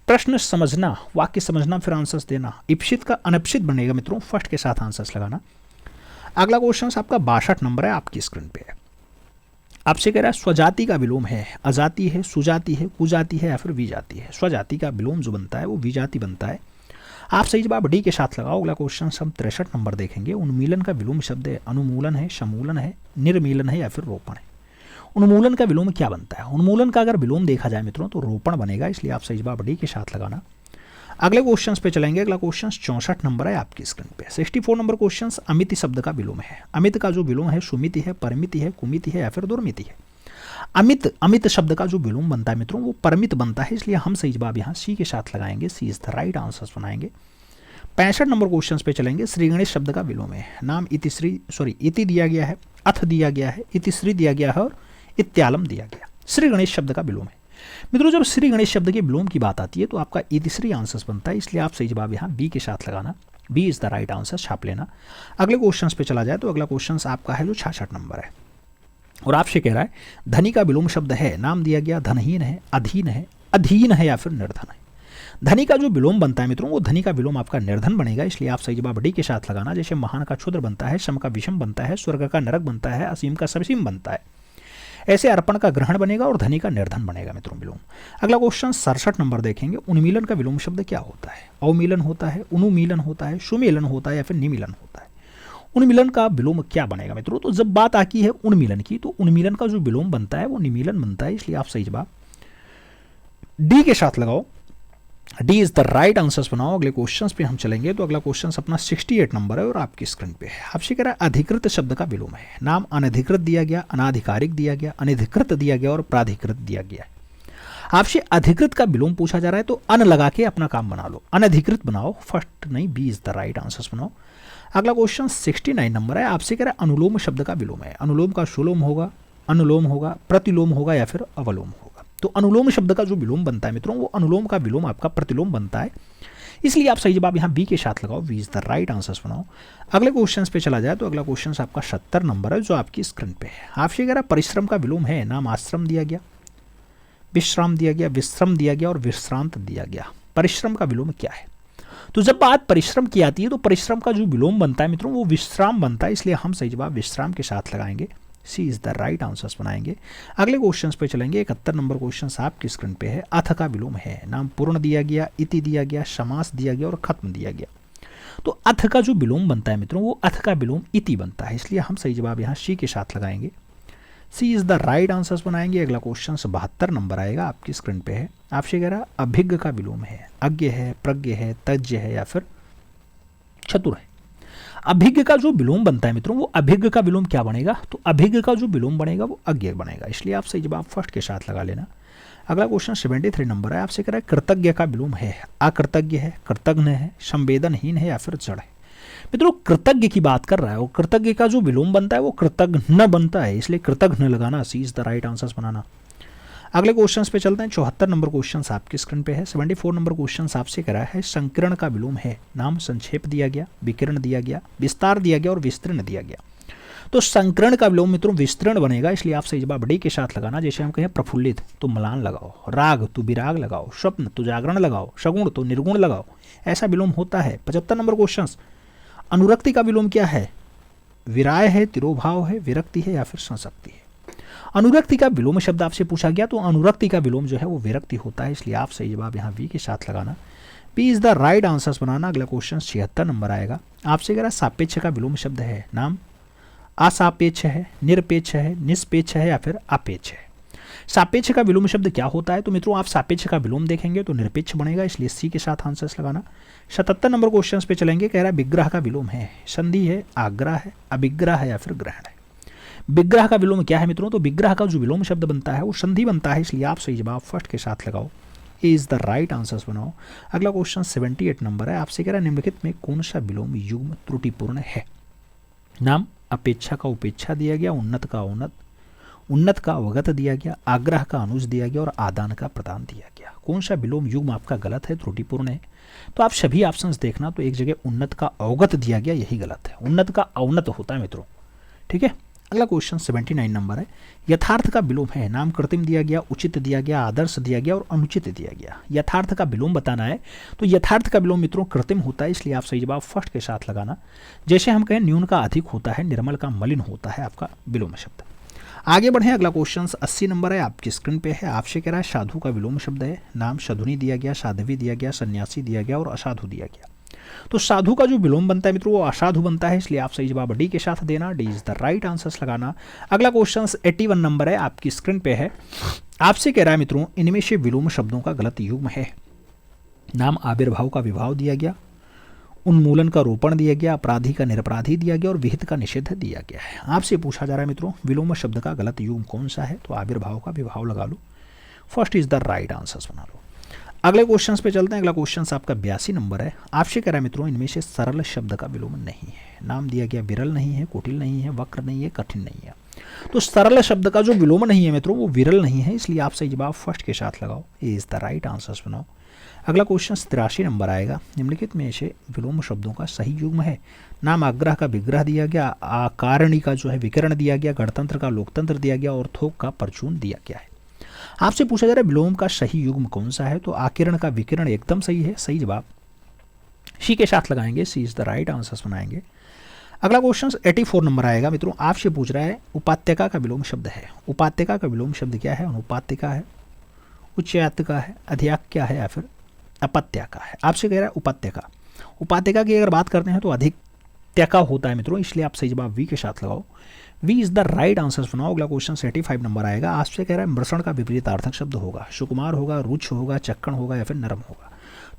प्रश्न समझना, वाक्य समझना, फिर आंसर्स देना। इप्सित का अनप्सित बनेगा मित्रों, फर्स्ट के साथ आंसर्स लगाना। अगला क्वेश्चन आपका 62 नंबर है, आपकी स्क्रीन पे है। आपसे कह रहा है स्वजाति का विलोम है, अजाति है, सुजाति है, कुजाति है या फिर विजाति है। स्वजाति का विलोम जो बनता है वो विजाति बनता है। आप सही जवाब डी के साथ लगाओ। अगला क्वेश्चन हम 63 नंबर देखेंगे। उन्मूलन का विलोम शब्द है, अनुमूलन है, समूलन है, निर्मीलन है या फिर रोपण है। उन्मूलन का विलोम क्या बनता है? उन्मूलन का अगर विलोम देखा जाए मित्रों तो रोपण बनेगा, इसलिए आप सही जवाब डी के साथ लगाना। अगले क्वेश्चन पे चलेंगे। अगला क्वेश्चन 64 नंबर है आपकी स्क्रीन पे। 64 नंबर क्वेश्चन अमिति शब्द का विलोम है। अमित का जो विलोम है सुमिति है, परिमिति है, कुमिति है या फिर दुर्मिति है। अमित शब्द का जो विलोम बनता है मित्रों वो परमित बनता है, इसलिए हम सही जवाब यहाँ सी के साथ लगाएंगे। सी इज द राइट आंसर्स बनाएंगे। 65 नंबर क्वेश्चन पे चलेंगे। श्री गणेश शब्द का विलोम है, नाम इति दिया गया है, अथ दिया गया है, इतिश्री दिया गया है और इत्यालम दिया गया। श्री गणेश शब्द का विलोम है मित्रों। जब श्री गणेश शब्द के विलोम की बात आती है तो आपका इतिश्री आंसर्स बनता है, इसलिए आप सही जवाब यहाँ बी के साथ लगाना। B is the right answer, छाप लेना। अगले क्वेश्चन पे चला जाए तो अगला क्वेश्चन आपका है जो 66 नंबर है, और आपसे कह रहा है धनी का विलोम शब्द है, नाम दिया गया, धनहीन है, अधीन है या फिर निर्धन है। धनी का जो विलोम बनता है मित्रों वो धनी का विलोम आपका निर्धन बनेगा, इसलिए आप सही जवाब डी के साथ लगाना। जैसे महान का क्षुद्र बनता है, सम का विषम बनता है, स्वर्ग का नरक बनता है, असीम का ससीम बनता है, ऐसे अर्पण का ग्रहण बनेगा और धनी का निर्धन बनेगा मित्रों विलोम। अगला क्वेश्चन 67 नंबर देखेंगे। उन्मीलन का विलोम शब्द क्या होता है? अवमीलन होता है, अनुमीलन होता है, सुमेलन होता है या फिर निमीलन होता है। उन्मीलन का विलोम क्या बनेगा मित्रों? तो जब बात आती है उन्मीलन की तो उन्मीलन का जो विलोम बनता है वो निमीलन बनता है, इसलिए आप सही जवाब डी के साथ लगाओ। D is the right answers बनाओ। अगले क्वेश्चन पे हम चलेंगे तो अगला क्वेश्चन अपना 68 नंबर है और आपकी स्क्रीन पे है। आपसे कह रहा है अधिकृत शब्द का विलोम है, नाम अनधिकृत दिया गया, अनाधिकारिक दिया गया, अनधिकृत दिया गया और प्राधिकृत दिया गया है। आपसे अधिकृत का विलोम पूछा जा रहा है तो अन लगा के अपना काम बना लो, अनधिकृत बनाओ, फर्स्ट नहीं, B is the right answers बनाओ। अगला क्वेश्चन 69 नंबर है। आपसे कह रहा है अनुलोम शब्द का विलोम है, अनुलोम का सुलोम होगा, अनुलोम होगा, प्रतिलोम होगा या फिर अवलोम होगा। तो अनुलोम शब्द का जो विलोम बनता है मित्रों वो अनुलोम का विलोम आपका प्रतिलोम बनता है, इसलिए आप सही जवाब यहाँ बी के साथ लगाओ। B is the right answers बनाओ। अगले क्वेश्चन पे चला जाए तो अगला क्वेश्चन आपका 70 नंबर है जो आपकी स्क्रीन पे है। आपसे कह रहा परिश्रम का विलोम है, नाम आश्रम दिया गया, विश्राम दिया गया, विश्रम दिया गया और विश्रांत दिया गया। परिश्रम का विलोम क्या है? तो जब बात परिश्रम की आती है तो परिश्रम का जो विलोम बनता है मित्रों वो विश्राम बनता है, इसलिए हम सही जवाब विश्राम के साथ लगाएंगे। सी इज द राइट आंसर्स बनाएंगे। अगले क्वेश्चन पे चलेंगे। 71 नंबर क्वेश्चन आपकी स्क्रीन पे है। अथ का विलोम है, नाम पूर्ण दिया गया, इति दिया गया, समास दिया गया और खत्म दिया गया। तो अथ का जो विलोम बनता है मित्रों वो अथ का विलोम इति बनता है, इसलिए हम सही जवाब यहाँ सी के साथ लगाएंगे। सी इज द राइट आंसर्स बनाएंगे। अगला क्वेश्चन 72 नंबर आएगा, आपकी स्क्रीन पे है। आपसे कह रहा अभिज्ञ का विलोम है, अज्ञ है, प्रज्ञ है, तज्ञ है या फिर चतुर है। अभिज्ञ का जो विलोम बनता है मित्रों वो अभिज्ञ का विलोम क्या बनेगा? तो अभिज्ञ का जो विलोम बनेगा वो अज्ञ बनेगा, इसलिए आप सही जवाब फर्स्ट के साथ लगा लेना। अगला क्वेश्चन 73 नंबर है। आपसे कह रहा है कृतज्ञ का विलोम है, अकृतज्ञ है, कृतघ्न है, संवेदनहीन है या फिर जड़ है। मित्रों कृतज्ञ की बात कर रहा है और कृतज्ञ का जो विलोम बनता है वो कृतघ्न बनता है, इसलिए कृतघ्न लगाना। C is the right answers बनाना। अगले क्वेश्चन पे चलते हैं। 74 नंबर क्वेश्चन आपकी स्क्रीन पे है। 74 नंबर क्वेश्चन आपसे करा है संकीर्ण का विलोम है, नाम संक्षेप दिया गया, विकीर्ण दिया गया, विस्तार दिया गया और विस्तृण दिया गया। तो संकीर्ण का विलोम मित्रों विस्तृण बनेगा, इसलिए आप सही जवाब डी के साथ लगाना। जैसे हम कहें प्रफुल्लित तो मलान लगाओ, राग तो विराग लगाओ, स्वप्न तो जागरण लगाओ, सगुण तो निर्गुण लगाओ, ऐसा विलोम होता है। 75 नंबर क्वेश्चन अनुरक्ति का विलोम क्या है? विराय है, तिरोभाव है, विरक्ति है या फिर संसक्ति है। अनुरक्ति का विलोम शब्द आपसे पूछा गया तो अनुरक्ति का विलोम जो है वो विरक्ति होता है, इसलिए आप सही जवाब यहाँ वी के साथ लगाना। P is the right answers बनाना। अगला क्वेश्चन 76 नंबर आएगा। आपसे कह रहा सापेक्ष का विलोम शब्द है, नाम असापेक्ष है, निरपेक्ष है, निष्पेक्ष है या फिर अपेक्ष है। सापेक्ष का विलोम शब्द क्या होता है? तो मित्रों आप सापेक्ष का विलोम देखेंगे तो निरपेक्ष बनेगा, इसलिए सी के साथ आंसर्स लगाना। 77 नंबर क्वेश्चन पे चलेंगे। कह रहा है विग्रह का विलोम है, संधि है, आग्रह है, अभिग्रह है या फिर ग्रहण है। विग्रह का विलोम क्या है मित्रों? तो विग्रह का जो विलोम शब्द बनता है वो संधि बनता है, इसलिए आप सही जवाब फर्स्ट के साथ लगाओ, ए इज द राइट आंसर्स बनाओ। अगला क्वेश्चन 78 नंबर है, आपसे कह रहा है निम्नलिखित में कौन सा विलोम युग्म त्रुटिपूर्ण है? नाम अपेक्षा का उपेक्षा दिया गया, उन्नत का औन्नत, उन्नत का अवगत दिया गया, आग्रह का अनुज दिया गया और आदान का प्रदान दिया गया। कौन सा विलोम युग्म आपका गलत है, त्रुटिपूर्ण है? तो आप सभी ऑप्शंस देखना, तो एक जगह उन्नत का अवगत दिया गया, यही गलत है। उन्नत का औन्नत होता है मित्रों, ठीक है। अगला क्वेश्चन 79 नंबर है, यथार्थ का विलोम है, नाम कृत्रिम दिया गया, उचित दिया गया, आदर्श दिया गया और अनुचित दिया गया। यथार्थ का विलोम बताना है, तो यथार्थ का विलोम मित्रों कृत्रिम होता है, इसलिए आप सही जवाब फर्स्ट के साथ लगाना। जैसे हम कहें न्यून का अधिक होता है, निर्मल का मलिन होता है आपका विलोम शब्द। आगे बढ़े, अगला क्वेश्चन 80 नंबर है, आपकी स्क्रीन पे है। आपसे कह रहा है साधु का विलोम शब्द है, नाम साधुनी दिया गया, साध्वी दिया गया, सन्यासी दिया गया और असाधु दिया गया। तो साधु का जो विलोम बनता है मित्रों वो असाधु बनता है, इसलिए आप सही जवाब डी के साथ देना, D is the right answers लगाना। अगला क्वेश्चन 81 नंबर है, आपकी स्क्रीन पे है। आपसे कह रहा है मित्रों इनमें से विलोम शब्दों का गलत युग्म है। नाम आविर्भाव का विभाव दिया गया, उन्मूलन का रोपण दिया गया, अपराधी का निरपराधी दिया गया और विहित का निषेध दिया गया है। आपसे पूछा जा रहा है मित्रों विलोम शब्द का गलत युग्म कौन सा है? तो आविर्भाव का विभाव लगा लो, first is the right answers बना लो। अगले क्वेश्चन पे चलते हैं। अगला क्वेश्चन आपका 82 नंबर है। आपसे कह रहा है मित्रों इनमें से सरल शब्द का विलोम नहीं है। नाम दिया गया विरल नहीं है, कुटिल नहीं है, वक्र नहीं है, कठिन नहीं है। तो सरल शब्द का जो विलोम नहीं है मित्रों वो विरल नहीं है, इसलिए आप सही जवाब फर्स्ट के साथ लगाओ, ए इज द राइट आंसर्स बनाओ। अगला क्वेश्चन 83 नंबर आएगा। निम्नलिखित में से विलोम शब्दों का सही युग्म है। नाम आग्रह का विग्रह दिया गया, आकारणी का जो है विकरण दिया गया, गणतंत्र का लोकतंत्र दिया गया और थोक का परचून दिया गया है। आपसे पूछा जा रहा है विलोम का सही युग्म कौन सा है? तो आकिरण का विकिरण एकदम सही है, सही जवाब सी के साथ लगाएंगे, सी इज द राइट आंसर्स बनाएंगे। अगला क्वेश्चन 84 नंबर आएगा मित्रों। आपसे पूछ रहा है उपात्यका का विलोम शब्द है। उपात्यका का विलोम शब्द क्या है? अनुपात्यका है, उच्चात्यका है, अधियाक्या है या फिर अपत्यका है। आपसे कह रहा है उपात्यका। उपात्यका की अगर बात करते हैं तो अधिकत्यका होता है मित्रों, इसलिए आप सही जवाब वी के साथ लगाओ, V is the right answers बनाओ। अगला क्वेश्चन 85 नंबर आएगा। आपसे कह रहा है मृषण का विपरीतार्थक शब्द होगा, सुकुमार होगा, रुक्ष होगा, चक्कण होगा या फिर नरम होगा।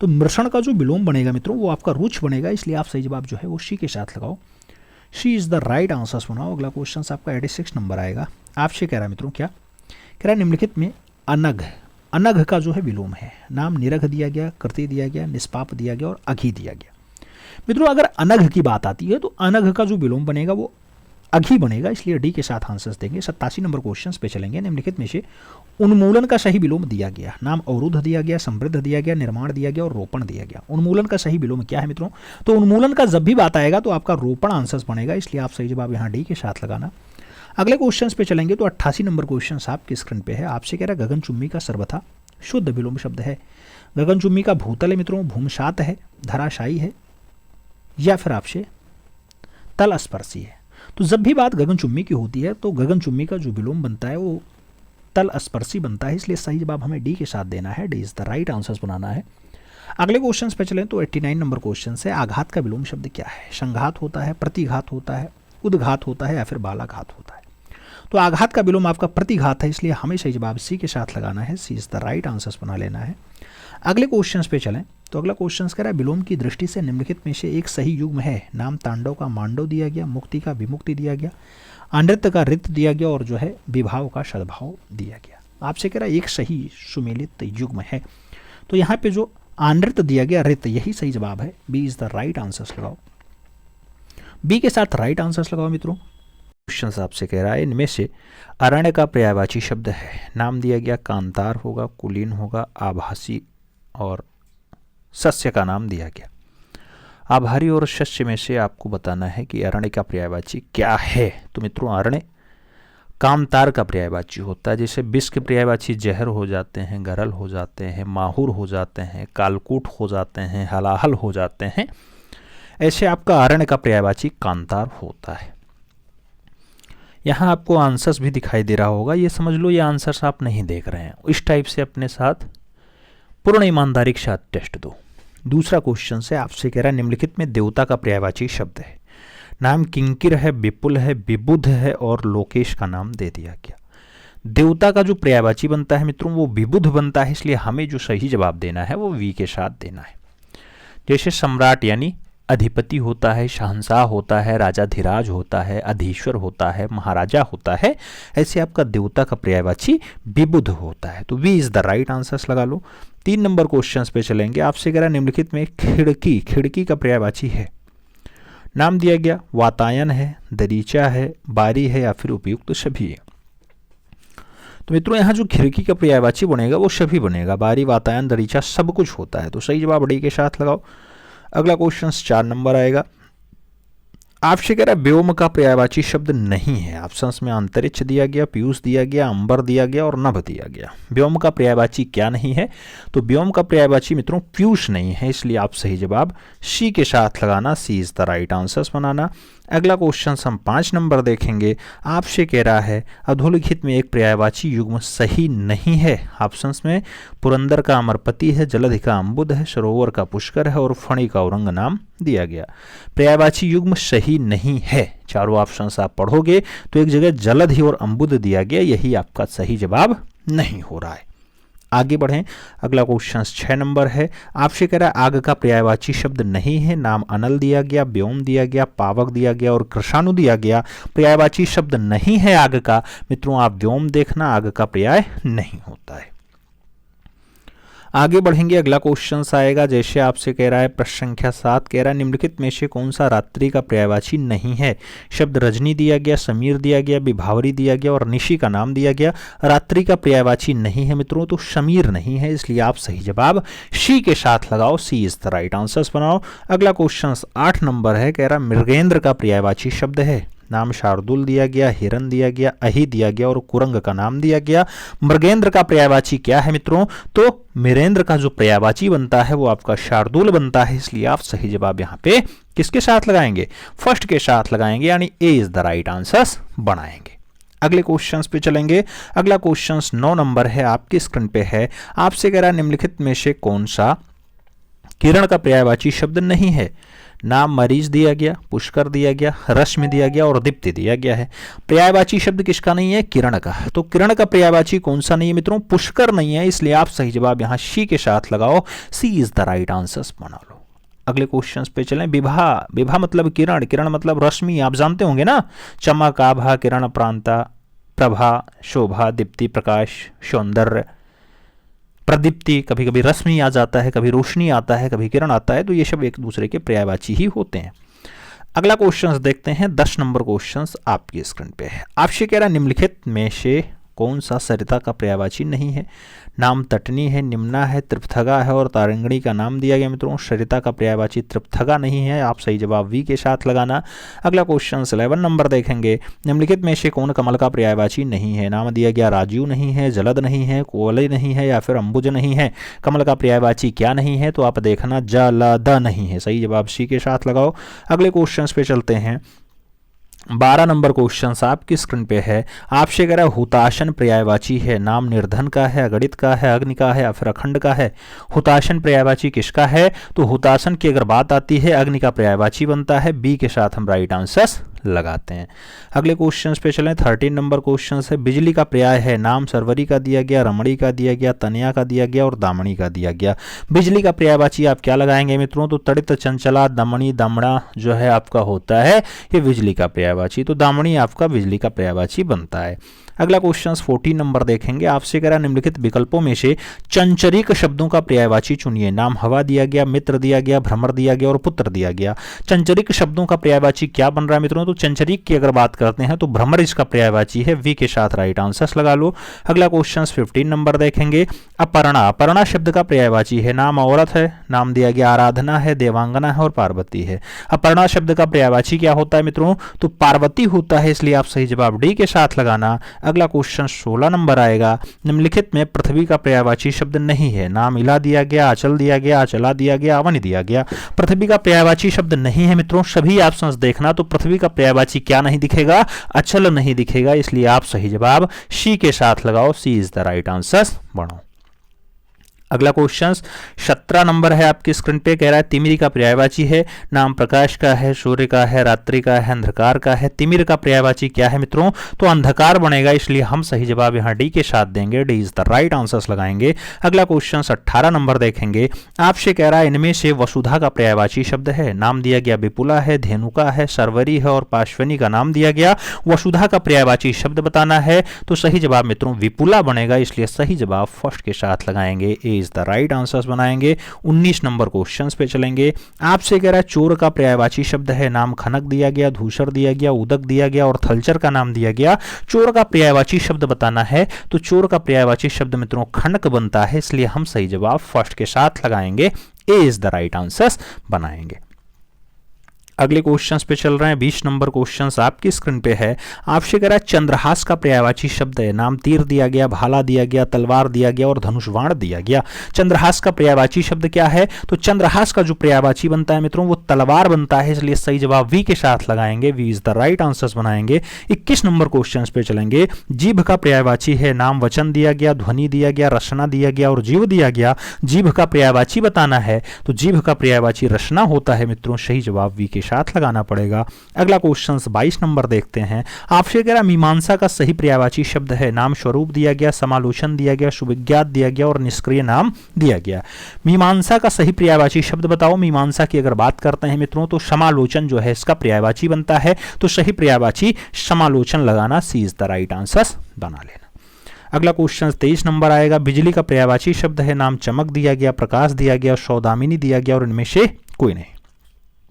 तो मृषण का जो विलोम बनेगा मित्रों वो आपका रुक्ष बनेगा, इसलिए आप सही जवाब जो है वो सी के साथ लगाओ, सी इज द राइट आंसर्स बनाओ। अगला क्वेश्चन आपका 86 नंबर आएगा। आपसे कह रहा है मित्रों क्या कह रहा है? निम्नलिखित में अनघ, अनघ का जो है विलोम है। नाम निरघ दिया गया, कृति दिया गया, निष्पाप दिया गया और अघी दिया गया। मित्रों अगर अनघ की बात आती है तो अनघ का जो विलोम बनेगा वो अघी बनेगा, इसलिए डी के साथ आंसर्स देंगे। 87 नंबर क्वेश्चन पे चलेंगे। निम्नलिखित में से उन्मूलन का सही विलोम दिया गया। नाम अवरुद्ध दिया गया, समृद्ध दिया गया, निर्माण दिया गया और रोपण दिया गया। उन्मूलन का सही विलोम क्या है मित्रों? तो उन्मूलन का जब भी बात आएगा तो आपका रोपण आंसर्स बनेगा, इसलिए आप सही जवाब यहाँ डी के साथ लगाना। अगले क्वेश्चन पे चलेंगे तो 88 नंबर क्वेश्चन आपकी स्क्रीन पे है। आपसे कह रहा है गगनचुम्बी का सर्वथा शुद्ध विलोम शब्द है। गगनचुम्बी का भूतल है मित्रों, भूमशात है, धराशायी है या फिर आपसे तल स्पर्शी है। तो जब भी बात गगनचुम्बी की होती है तो गगनचुम्बी का जो विलोम बनता है वो तल स्पर्शी बनता है, इसलिए सही जवाब हमें डी के साथ देना है, D is the right answers बनाना है। अगले क्वेश्चन पे चलें तो 89 नंबर क्वेश्चन से आघात का विलोम शब्द क्या है? संघात होता है, प्रतिघात होता है, उद्घात होता है या फिर बालाघात होता है। तो आघात का विलोम आपका प्रतिघात है, इसलिए हमें सही जवाब सी के साथ लगाना है, सी इज द राइट आंसर्स बना लेना है। अगले क्वेश्चन पे चलें तो अगला क्वेश्चन कह रहा है विलोम की दृष्टि से निम्नलिखित में से एक सही युग्म है। नाम तांडव का मांडव दिया गया, मुक्ति का विमुक्ति दिया गया, अनृत्य का रित दिया गया और जो है विभाव का सद्भाव दिया गया। आपसे कह रहा है एक सही सुमेलित युग्म है, तो यहाँ पे जो अनृत्य दिया गया, रित, यही सही जवाब है, B is the right answers लगाओ, बी के साथ राइट आंसर्स लगाओ मित्रों। क्वेश्चन आपसे कह रहा है इनमें से अरण्य का पर्यायवाची शब्द है। नाम दिया गया कांतार होगा, कुलीन होगा, आभासी और सस्य का नाम दिया गया। आभारी और सस्य में से आपको बताना है कि अरण्य का पर्यायवाची क्या है। तो मित्रों अरण्य कामतार का पर्यायवाची होता है। जैसे विष के पर्यायवाची जहर हो जाते हैं, गरल हो जाते हैं, माहुर हो जाते हैं, कालकूट हो जाते हैं, हलाहल हो जाते हैं, ऐसे आपका अरण्य का पर्यायवाची कांतार होता है। यहाँ आपको आंसर्स भी दिखाई दे रहा होगा, ये समझ लो ये आंसर्स आप नहीं देख रहे हैं। इस टाइप से अपने साथ पूर्ण ईमानदारी के साथ टेस्ट दो। दूसरा क्वेश्चन से आपसे कह रहा है निम्नलिखित में देवता का पर्यायवाची शब्द है। नाम किंकिर है, विपुल है, विबुध है और लोकेश का नाम दे दिया गया। देवता का जो पर्यायवाची बनता है मित्रों वो विबुध बनता है, इसलिए हमें जो सही जवाब देना है वो वी के साथ देना है। जैसे सम्राट यानी अधिपति होता है, शहंशाह होता है, राजाधिराज होता है, अधीश्वर होता है, महाराजा होता है, ऐसे आपका देवता का पर्यायवाची विबुध होता है। तो V is the right answers लगा लो। 3 नंबर क्वेश्चन पे चलेंगे। आपसे कह रहा निम्नलिखित में खिड़की, खिड़की का पर्यायवाची है, नाम दिया गया वातायन है, दरीचा है, बारी है या फिर उपयुक्त सभी है। तो मित्रों यहाँ जो खिड़की का पर्यायवाची बनेगा वो सभी बनेगा, बारी, वातायन, दरीचा सब कुछ होता है। तो सही जवाब डी के साथ लगाओ। अगला क्वेश्चन 4 नंबर आएगा। आपसे कह रहा है व्योम का पर्यायवाची शब्द नहीं है। ऑप्शंस में अंतरिक्ष दिया गया, पीयूष दिया गया, अंबर दिया गया और नभ दिया गया। व्योम का पर्यायवाची क्या नहीं है? तो व्योम का पर्यायवाची मित्रों पीयूष नहीं है, इसलिए आप सही जवाब सी के साथ लगाना, C is the right answers बनाना। अगला क्वेश्चन हम 5 नंबर देखेंगे। आपसे कह रहा है अधोलिखित में एक पर्यायवाची युग्म सही नहीं है। ऑप्शंस में पुरंदर का अमरपति है, जलधि का अम्बुद है, सरोवर का पुष्कर है और फणी का औरंग नाम दिया गया। पर्यायवाची युग्म सही नहीं है। चारों ऑप्शंस आप पढ़ोगे तो एक जगह जलधि और अम्बुद दिया गया, यही आपका सही जवाब नहीं हो रहा है। आगे बढ़ें। अगला क्वेश्चन 6 नंबर है। आपसे कह रहा है आग का पर्यायवाची शब्द नहीं है। नाम अनल दिया गया, व्योम दिया गया, पावक दिया गया और कृषाणु दिया गया। पर्यायवाची शब्द नहीं है आग का। मित्रों आप व्योम देखना, आग का पर्याय नहीं होता है। आगे बढ़ेंगे। अगला क्वेश्चन आएगा। जैसे आपसे कह रहा है प्रश्न संख्या 7 कह रहा है निम्नलिखित में से कौन सा रात्रि का पर्यायवाची नहीं है। शब्द रजनी दिया गया, समीर दिया गया, विभावरी दिया गया और निशी का नाम दिया गया। रात्रि का पर्यायवाची नहीं है मित्रों, तो समीर नहीं है, इसलिए आप सही जवाब सी के साथ लगाओ, सी इज द राइट आंसर्स बनाओ। अगला क्वेश्चन 8 नंबर है। कह रहा मृगेंद्र का पर्यायवाची शब्द है। नाम शार्दुल दिया गया, हिरन दिया गया, अहि दिया गया और कुरंग का नाम दिया गया। मृगेंद्र का पर्यायवाची क्या है मित्रों? तो मृगेंद्र का जो पर्यायवाची बनता है वो आपका शार्दुल बनता है, इसलिए आप सही जवाब यहाँ पे किसके साथ लगाएंगे? फर्स्ट के साथ लगाएंगे, यानी ए इज द राइट आंसर्स बनाएंगे। अगले क्वेश्चंस पे चलेंगे। अगला क्वेश्चंस 9 नंबर है, आपकी स्क्रीन पे है। आपसे कह रहा है निम्नलिखित में से कौन सा किरण का पर्यायवाची शब्द नहीं है। नाम मरीज दिया गया, पुष्कर दिया गया, रश्मि दिया गया और दीप्ति दिया गया है। पर्यायवाची शब्द किसका नहीं है? किरण का। तो किरण का पर्यायवाची कौन सा नहीं है मित्रों? पुष्कर नहीं है, इसलिए आप सही जवाब यहाँ सी के साथ लगाओ, सी इज द राइट आंसर्स बना लो। अगले क्वेश्चंस पे चलें। विभा, विभा मतलब किरण, किरण मतलब रश्मि, आप जानते होंगे ना। चमक, आभा, किरण, प्रांता, प्रभा, शोभा, दीप्ति, प्रकाश, सौंदर्य, प्रदीप्ति, कभी कभी रश्मि आ जाता है, कभी रोशनी आता है, कभी किरण आता है, तो ये सब एक दूसरे के पर्यायवाची ही होते हैं। अगला क्वेश्चन देखते हैं। 10 नंबर क्वेश्चन आपकी स्क्रीन पे है। आपसे कह रहा है निम्नलिखित में से कौन सा सरिता का पर्यायवाची नहीं है। नाम तटनी है, निम्ना है, त्रिपथगा है और तारंगणी का नाम दिया गया। मित्रों सरिता का पर्यायवाची त्रिपथगा नहीं है, आप सही जवाब वी के साथ लगाना। अगला क्वेश्चन 11 नंबर देखेंगे। निम्नलिखित में से कौन कमल का पर्यायवाची नहीं है। नाम दिया गया राजीव नहीं है, जलद नहीं है, कोवलय नहीं है या फिर अंबुज नहीं है। कमल का पर्यायवाची क्या नहीं है? तो आप देखना जलद नहीं है, सही जवाब सी के साथ लगाओ। अगले क्वेश्चन पे चलते हैं। 12 नंबर क्वेश्चन आपकी स्क्रीन पे है। आपसे कह रहा है हुताशन पर्यायवाची है। नाम निर्धन का है, अगणित का है, अग्नि का है या फिर अखंड का है। हुताशन पर्यायवाची किसका है? तो हुताशन की अगर बात आती है अग्नि का पर्यायवाची बनता है, बी के साथ हम राइट आंसर्स लगाते हैं। अगले क्वेश्चन पे चलें। 13 नंबर क्वेश्चन है। बिजली का पर्याय है। नाम सरवरी का दिया गया, रमणी का दिया गया, तनया का दिया गया और दामणी का दिया गया। बिजली का पर्यायवाची आप क्या लगाएंगे मित्रों? तो तड़ित, चंचला, दमनी, दमड़ा जो है आपका होता है ये बिजली का पर्यायवाची, तो दामनी आपका बिजली का पर्यायवाची बनता है। अगला क्वेश्चन 14 नंबर देखेंगे। आपसे कह रहा निम्नलिखित विकल्पों में से चंचरिक शब्दों का पर्यायवाची चुनिए। नाम हवा दिया गया, मित्र दिया गया, भ्रमर दिया गया और पुत्र दिया गया। चंचरिक शब्दों का पर्यायवाची क्या बन रहा है मित्रों? तो चंचरिक की अगर बात करते हैं तो भ्रमर इसका पर्यायवाची है, वी के साथ राइट आंसर्स लगा लो। अगला क्वेश्चन 15 नंबर देखेंगे। अपर्णा, अपर्णा शब्द का पर्यायवाची है। नाम औरत है, नाम दिया गया आराधना है, देवांगना है और पार्वती है। अपर्णा शब्द का पर्यायवाची क्या होता है मित्रों? तो पार्वती होता है, इसलिए आप सही जवाब डी के साथ लगाना। अगला क्वेश्चन 16 नंबर आएगा। निम्नलिखित में पृथ्वी का पर्यायवाची शब्द नहीं है। नाम इला दिया गया, आंचल दिया गया, आंचला दिया गया, अवनि दिया गया। पृथ्वी का पर्यायवाची शब्द नहीं है मित्रों, सभी ऑप्शंस देखना। तो पृथ्वी का पर्यायवाची क्या नहीं दिखेगा? अचल नहीं दिखेगा, इसलिए आप सही जवाब सी के साथ लगाओ, सी इज द राइट आंसर बनाओ। अगला क्वेश्चन 17 नंबर है आपकी स्क्रीन पे, कह रहा है तिमिर का पर्यायवाची है, नाम प्रकाश का है, सूर्य का है, रात्रि का है, अंधकार का है। तिमिर का पर्यायवाची क्या है मित्रों? तो अंधकार बनेगा, इसलिए हम सही जवाब यहाँ डी के साथ देंगे। D is the right answers लगाएंगे। अगला क्वेश्चन 18 नंबर देखेंगे। आपसे कह रहा है इनमें से वसुधा का पर्यायवाची शब्द है, नाम दिया गया विपुला है, धेनुका है, सरवरी है और पार्श्वनी का नाम दिया गया। वसुधा का पर्यायवाची शब्द बताना है, तो सही जवाब मित्रों विपुला बनेगा, इसलिए सही जवाब फर्स्ट के साथ लगाएंगे। ए इज द राइट आंसर्स बनाएंगे। 19 नंबर क्वेश्चन पे चलेंगे। आपसे कह रहा है चोर का पर्यायवाची शब्द है, नाम खनक दिया गया, धूसर दिया गया, उदक दिया गया और थलचर का नाम दिया गया। चोर का पर्यायवाची शब्द बताना है, तो चोर का पर्यायवाची शब्द मित्रों खनक बनता है, इसलिए हम सही जवाब फर्स्ट के साथ लगाएंगे। ए इज द राइट आंसर्स बनाएंगे। अगले क्वेश्चंस पे चल रहे हैं। 20 नंबर क्वेश्चंस आपकी स्क्रीन पे है। आपसे कह रहा है चंद्रहास का पर्यायवाची शब्द है, नाम तीर दिया गया, भाला दिया गया, तलवार दिया गया और धनुष बाण दिया गया। चंद्रहास का पर्यायवाची शब्द क्या है? तो चंद्रहास का जो पर्यायवाची बनता है मित्रों वो तलवार बनता है, इसलिए सही जवाब वी के साथ लगाएंगे। V is the right answers बनाएंगे। 21 नंबर क्वेश्चंस पे चलेंगे। जीभ का पर्यायवाची है, नाम वचन दिया गया, ध्वनि दिया गया, रचना दिया गया और जीव दिया गया। जीभ का पर्यायवाची बताना है, तो जीभ का पर्यायवाची रचना होता है मित्रों, सही जवाब वी के साथ लगाना पड़ेगा। अगला क्वेश्चन 22 नंबर देखते हैं। आपसे कह रहा मीमांसा का सही पर्यायवाची शब्द है, नाम स्वरूप दिया गया, समालोचन दिया गया, सुविज्ञात दिया गया और निष्क्रिय नाम दिया गया। मीमांसा का सही पर्यायवाची शब्द बताओ। मीमांसा की अगर बात करते हैं मित्रों तो समालोचन जो है इसका पर्यायवाची बनता है, तो सही पर्यायवाची समालोचन लगाना। C is the right answer बना लेना। अगला क्वेश्चन 23 नंबर आएगा। बिजली का पर्यायवाची शब्द है, नाम चमक दिया गया, प्रकाश दिया गया, सौदामिनी दिया गया और इनमें से कोई नहीं।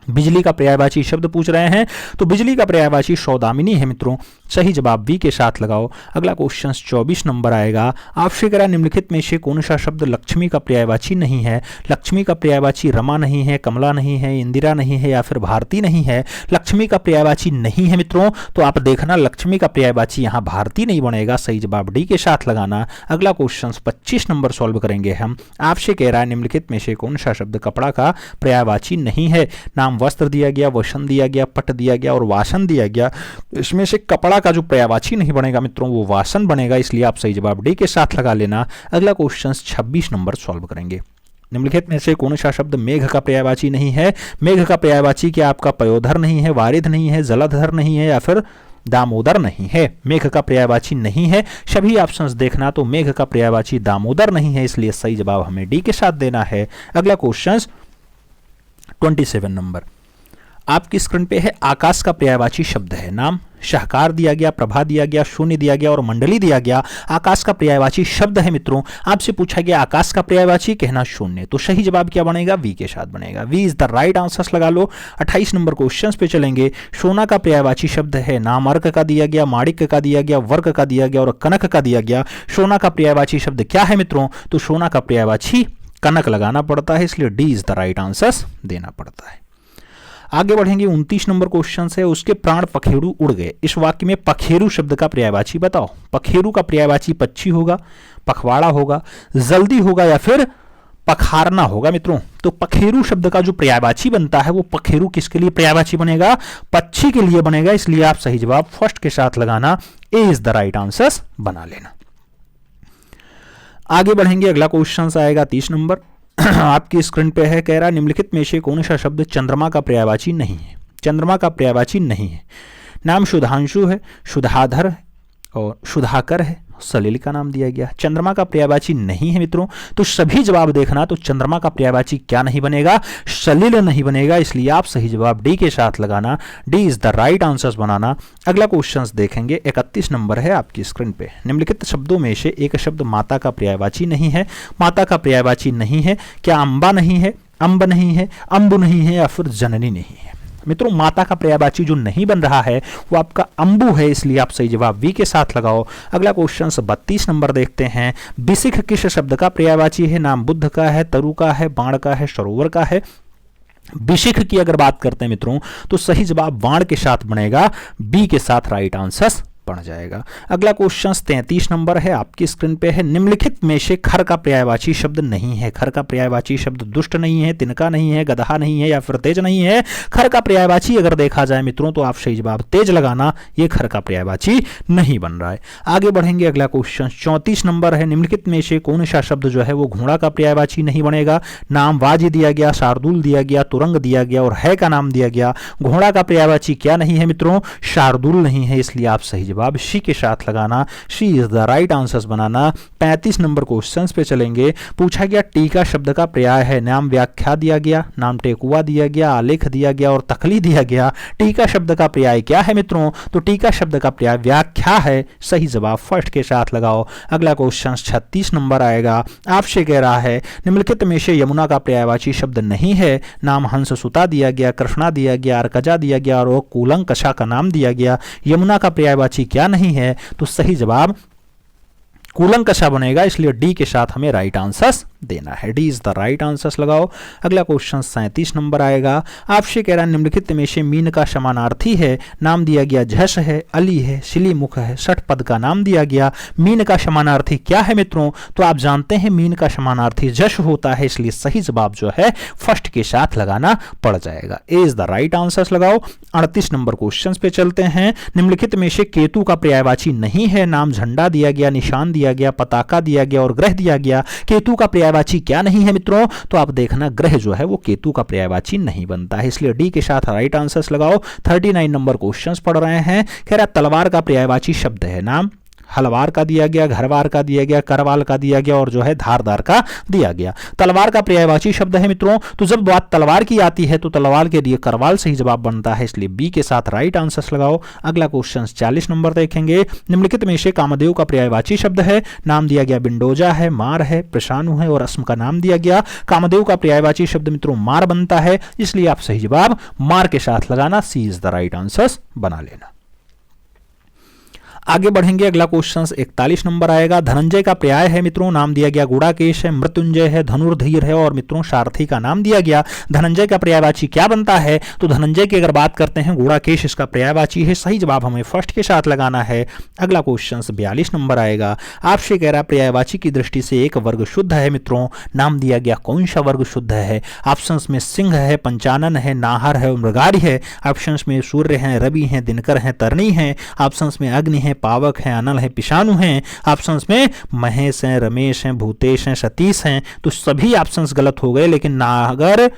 बिजली का पर्यायवाची शब्द पूछ रहे हैं, तो बिजली का पर्यायवाची सौदामिनी है मित्रों, सही जवाब बी के साथ लगाओ। अगला क्वेश्चन 24 नंबर आएगा। आपसे कह रहा निम्नलिखित में से कौन सा शब्द लक्ष्मी का पर्यायवाची नहीं है? लक्ष्मी का पर्यायवाची रमा नहीं है, कमला नहीं है, इंदिरा नहीं है या फिर भारती नहीं है। लक्ष्मी का पर्यायवाची नहीं है मित्रों, तो आप देखना लक्ष्मी का पर्यायवाची यहाँ भारती नहीं बनेगा, सही जवाब डी के साथ लगाना। अगला क्वेश्चन 25 नंबर सॉल्व करेंगे हम। आपसे कह रहा है निम्नलिखित में से कौन सा शब्द कपड़ा का पर्यायवाची नहीं है? नाम वस्त्र दिया गया, वसन दिया गया, पट दिया गया और वासन दिया गया। इसमें से कपड़ा का जो पर्यायवाची नहीं बनेगा मित्रों वो वासन बनेगा, इसलिए आप सही जवाब डी के साथ लगा लेना। अगला क्वेश्चन 26 नंबर सॉल्व करेंगे। निम्नलिखित में से कौन सा शब्द मेघ का पर्यायवाची नहीं है? मेघ का पर्यायवाची क्या आपका पयोधर नहीं है, वारिध नहीं है, जलधर नहीं है या फिर दामोदर नहीं है? मेघ का पर्यायवाची नहीं है, सभी ऑप्शंस देखना, तो मेघ का पर्यायवाची दामोदर नहीं है, इसलिए सही जवाब हमें डी के साथ देना है। अगला क्वेश्चन 27 नंबर आपकी स्क्रीन पे है। आकाश का पर्यायवाची शब्द है, नाम शाहकार दिया गया, प्रभा दिया गया, शून्य दिया गया और मंडली दिया गया। आकाश का पर्यायवाची शब्द है मित्रों। आपसे पूछा गया आकाश का पर्यायवाची, कहना शून्य, तो सही जवाब क्या बनेगा? वी के साथ बनेगा। V is the right answers लगा लो। 28 नंबर क्वेश्चंस पे चलेंगे। सोना का पर्यायवाची शब्द है, नाम अर्क का दिया गया, माणिक्य का दिया गया, वर्क का दिया गया और कनक का दिया गया। सोना का पर्यायवाची शब्द क्या है मित्रों? तो सोना का पर्यायवाची कनक लगाना पड़ता है, इसलिए D is the right answers देना पड़ता है। आगे बढ़ेंगे। 29 नंबर क्वेश्चन है। उसके प्राण पखेरु उड़ गए, इस वाक्य में पखेरु शब्द का पर्यायवाची बताओ। पखेरु का पर्यायवाची पक्षी होगा, पखवाड़ा होगा, जल्दी होगा या फिर पखारना होगा मित्रों। तो पखेरु शब्द का जो पर्यायवाची बनता है वो पखेरु किसके लिए पर्यायवाची बनेगा? पक्षी के लिए बनेगा, इसलिए आप सही जवाब फर्स्ट के साथ लगाना। ए इज द राइट आंसर बना लेना। आगे बढ़ेंगे। अगला क्वेश्चन आएगा 30 नंबर आपकी स्क्रीन पे है। कह रहा निम्नलिखित में से कौन सा शब्द चंद्रमा का पर्यायवाची नहीं है? चंद्रमा का पर्यायवाची नहीं है। नाम सुधांशु है, सुधाधर है और सुधाकर है, सलील का नाम दिया गया। चंद्रमा का पर्यायवाची नहीं है मित्रों, तो सभी जवाब देखना, तो चंद्रमा का पर्यायवाची क्या नहीं बनेगा? सलील नहीं बनेगा, इसलिए आप सही जवाब डी के साथ लगाना। D is the right answers बनाना। अगला क्वेश्चन देखेंगे। 31 नंबर है आपकी स्क्रीन पे। निम्नलिखित शब्दों में से एक शब्द माता का पर्यायवाची नहीं है। माता का पर्यायवाची नहीं है, क्या अंबा नहीं है, अम्ब नहीं है, अम्बु नहीं है या फिर जननी नहीं है? मित्रों माता का पर्यायवाची जो नहीं बन रहा है वो आपका अंबु है, इसलिए आप सही जवाब वी के साथ लगाओ। अगला क्वेश्चन 32 नंबर देखते हैं। बिसिख किस शब्द का पर्यायवाची है? नाम बुद्ध का है, तरु का है, बाण का है, सरोवर का है। बिसिख की अगर बात करते हैं मित्रों तो सही जवाब बाण के साथ बनेगा, बी के साथ राइट आंसर पड़ जाएगा। अगला क्वेश्चन 33 नंबर है, आपकी स्क्रीन पे है। निम्नलिखित में से खर का पर्यायवाची शब्द नहीं है। खर का पर्यायवाची शब्द दुष्ट नहीं है, तिनका नहीं है, गधा नहीं है या फिर तेज नहीं है। खर का पर्यायवाची अगर देखा जाए मित्रों तो आप सही जवाब तेज लगाना, ये खर का पर्यायवाची नहीं बन रहा है। आगे बढ़ेंगे, अगला क्वेश्चन 34 नंबर है। निम्नलिखित में से कौन सा शब्द जो है वो घोड़ा का पर्यायवाची नहीं बनेगा। नाम वाजी दिया गया, शार्दुल दिया गया, तुरंग दिया गया और है का नाम दिया गया। घोड़ा का पर्यायवाची क्या नहीं है मित्रों, शार्दुल नहीं है, इसलिए आप सही जवाब शी के साथ लगाना, she is the right answer banana. 35 number question पे चलेंगे। पूछा गया टीका शब्द का पर्याय है। नाम व्याख्या दिया गया, नाम टेकुआ दिया गया, आलेख दिया गया और तकली दिया गया। टीका शब्द का पर्याय क्या है मित्रों, तो टीका शब्द का पर्याय व्याख्या है, सही जवाब फर्स्ट के साथ लगाओ। अगला क्वेश्चन 36 नंबर आएगा, आपसे कह रहा है निम्नलिखित में से यमुना का पर्यायवाची शब्द नहीं है। नाम हंस सुता दिया गया, कृष्णा दिया गया, अर्कजा दिया गया और कूलंकषा का नाम दिया गया। यमुना का पर्यायवाची क्या नहीं है, तो सही जवाब कूलंकषा बनेगा, इसलिए डी के साथ हमें राइट आंसर देना है। D is the right answer लगाओ। अगला क्वेश्चन 37 नंबर आएगा, आपसे कह रहा है निम्नलिखित में से मीन का समानार्थी है। नाम दिया गया झस है, अली है, शिलीमुख है, षट पद का नाम दिया गया। मीन का समानार्थी क्या है मित्रों, तो आप जानते हैं मीन का समानार्थी जश होता है, इसलिए सही जवाब जो है फर्स्ट के साथ लगाना पड़ जाएगा। ए इज द राइट आंसर लगाओ। 38 नंबर क्वेश्चन पे चलते हैं। निम्नलिखित में से केतु का पर्यायवाची नहीं है। नाम झंडा दिया गया, निशान दिया गया, पताका दिया गया और ग्रह दिया गया। केतु का पर्यायवाची क्या नहीं है मित्रों, तो आप देखना ग्रह जो है वो केतु का पर्यायवाची नहीं बनता है, इसलिए डी के साथ राइट आंसर लगाओ। 39 नंबर क्वेश्चंस पढ़ रहे हैं। कह रहा तलवार का पर्यायवाची शब्द है। नाम हलवार का दिया गया, घरवार का दिया गया, करवाल का दिया गया और जो है धारदार का दिया गया। तलवार का पर्यायवाची शब्द है मित्रों, तो जब बात तलवार की आती है तो तलवार के लिए करवाल सही जवाब बनता है, इसलिए बी के साथ राइट आंसर लगाओ। अगला क्वेश्चन 40 नंबर देखेंगे। निम्नलिखित में से कामदेव का पर्यायवाची शब्द है। नाम दिया गया बिंडोजा है, मार है, प्रशानु है और अस्म का नाम दिया गया। कामदेव का पर्यायवाची शब्द मित्रों मार बनता है, इसलिए आप सही जवाब मार के साथ लगाना, C is the right answer बना लेना। आगे बढ़ेंगे, अगला क्वेश्चन 41 नंबर आएगा। धनंजय का पर्याय है मित्रों, नाम दिया गया गुड़ाकेश है, मृत्युंजय है, धनुर्धीर है और मित्रों सारथी का नाम दिया गया। धनंजय का पर्यायवाची क्या बनता है, तो धनंजय की अगर बात करते हैं गुड़ाकेश इसका पर्यायवाची है, सही जवाब हमें फर्स्ट के साथ लगाना है। अगला क्वेश्चन 42 नंबर आएगा। आपसे कह रहा पर्यायवाची की दृष्टि से एक वर्ग शुद्ध है मित्रों। नाम दिया गया कौन सा वर्ग शुद्ध है। ऑप्शंस में सिंह है, पंचानन है, नाहर है, मृगारी है। ऑप्शंस में सूर्य है, रवि है, दिनकर है, तरनी है। ऑप्शंस में अग्नि है, पावक है, अनल है, पिशानु हैं। ऑप्शंस में महेश हैं, रमेश हैं, भूतेश हैं, सतीश हैं। तो सभी ऑप्शंस गलत हो गए, लेकिन नागर,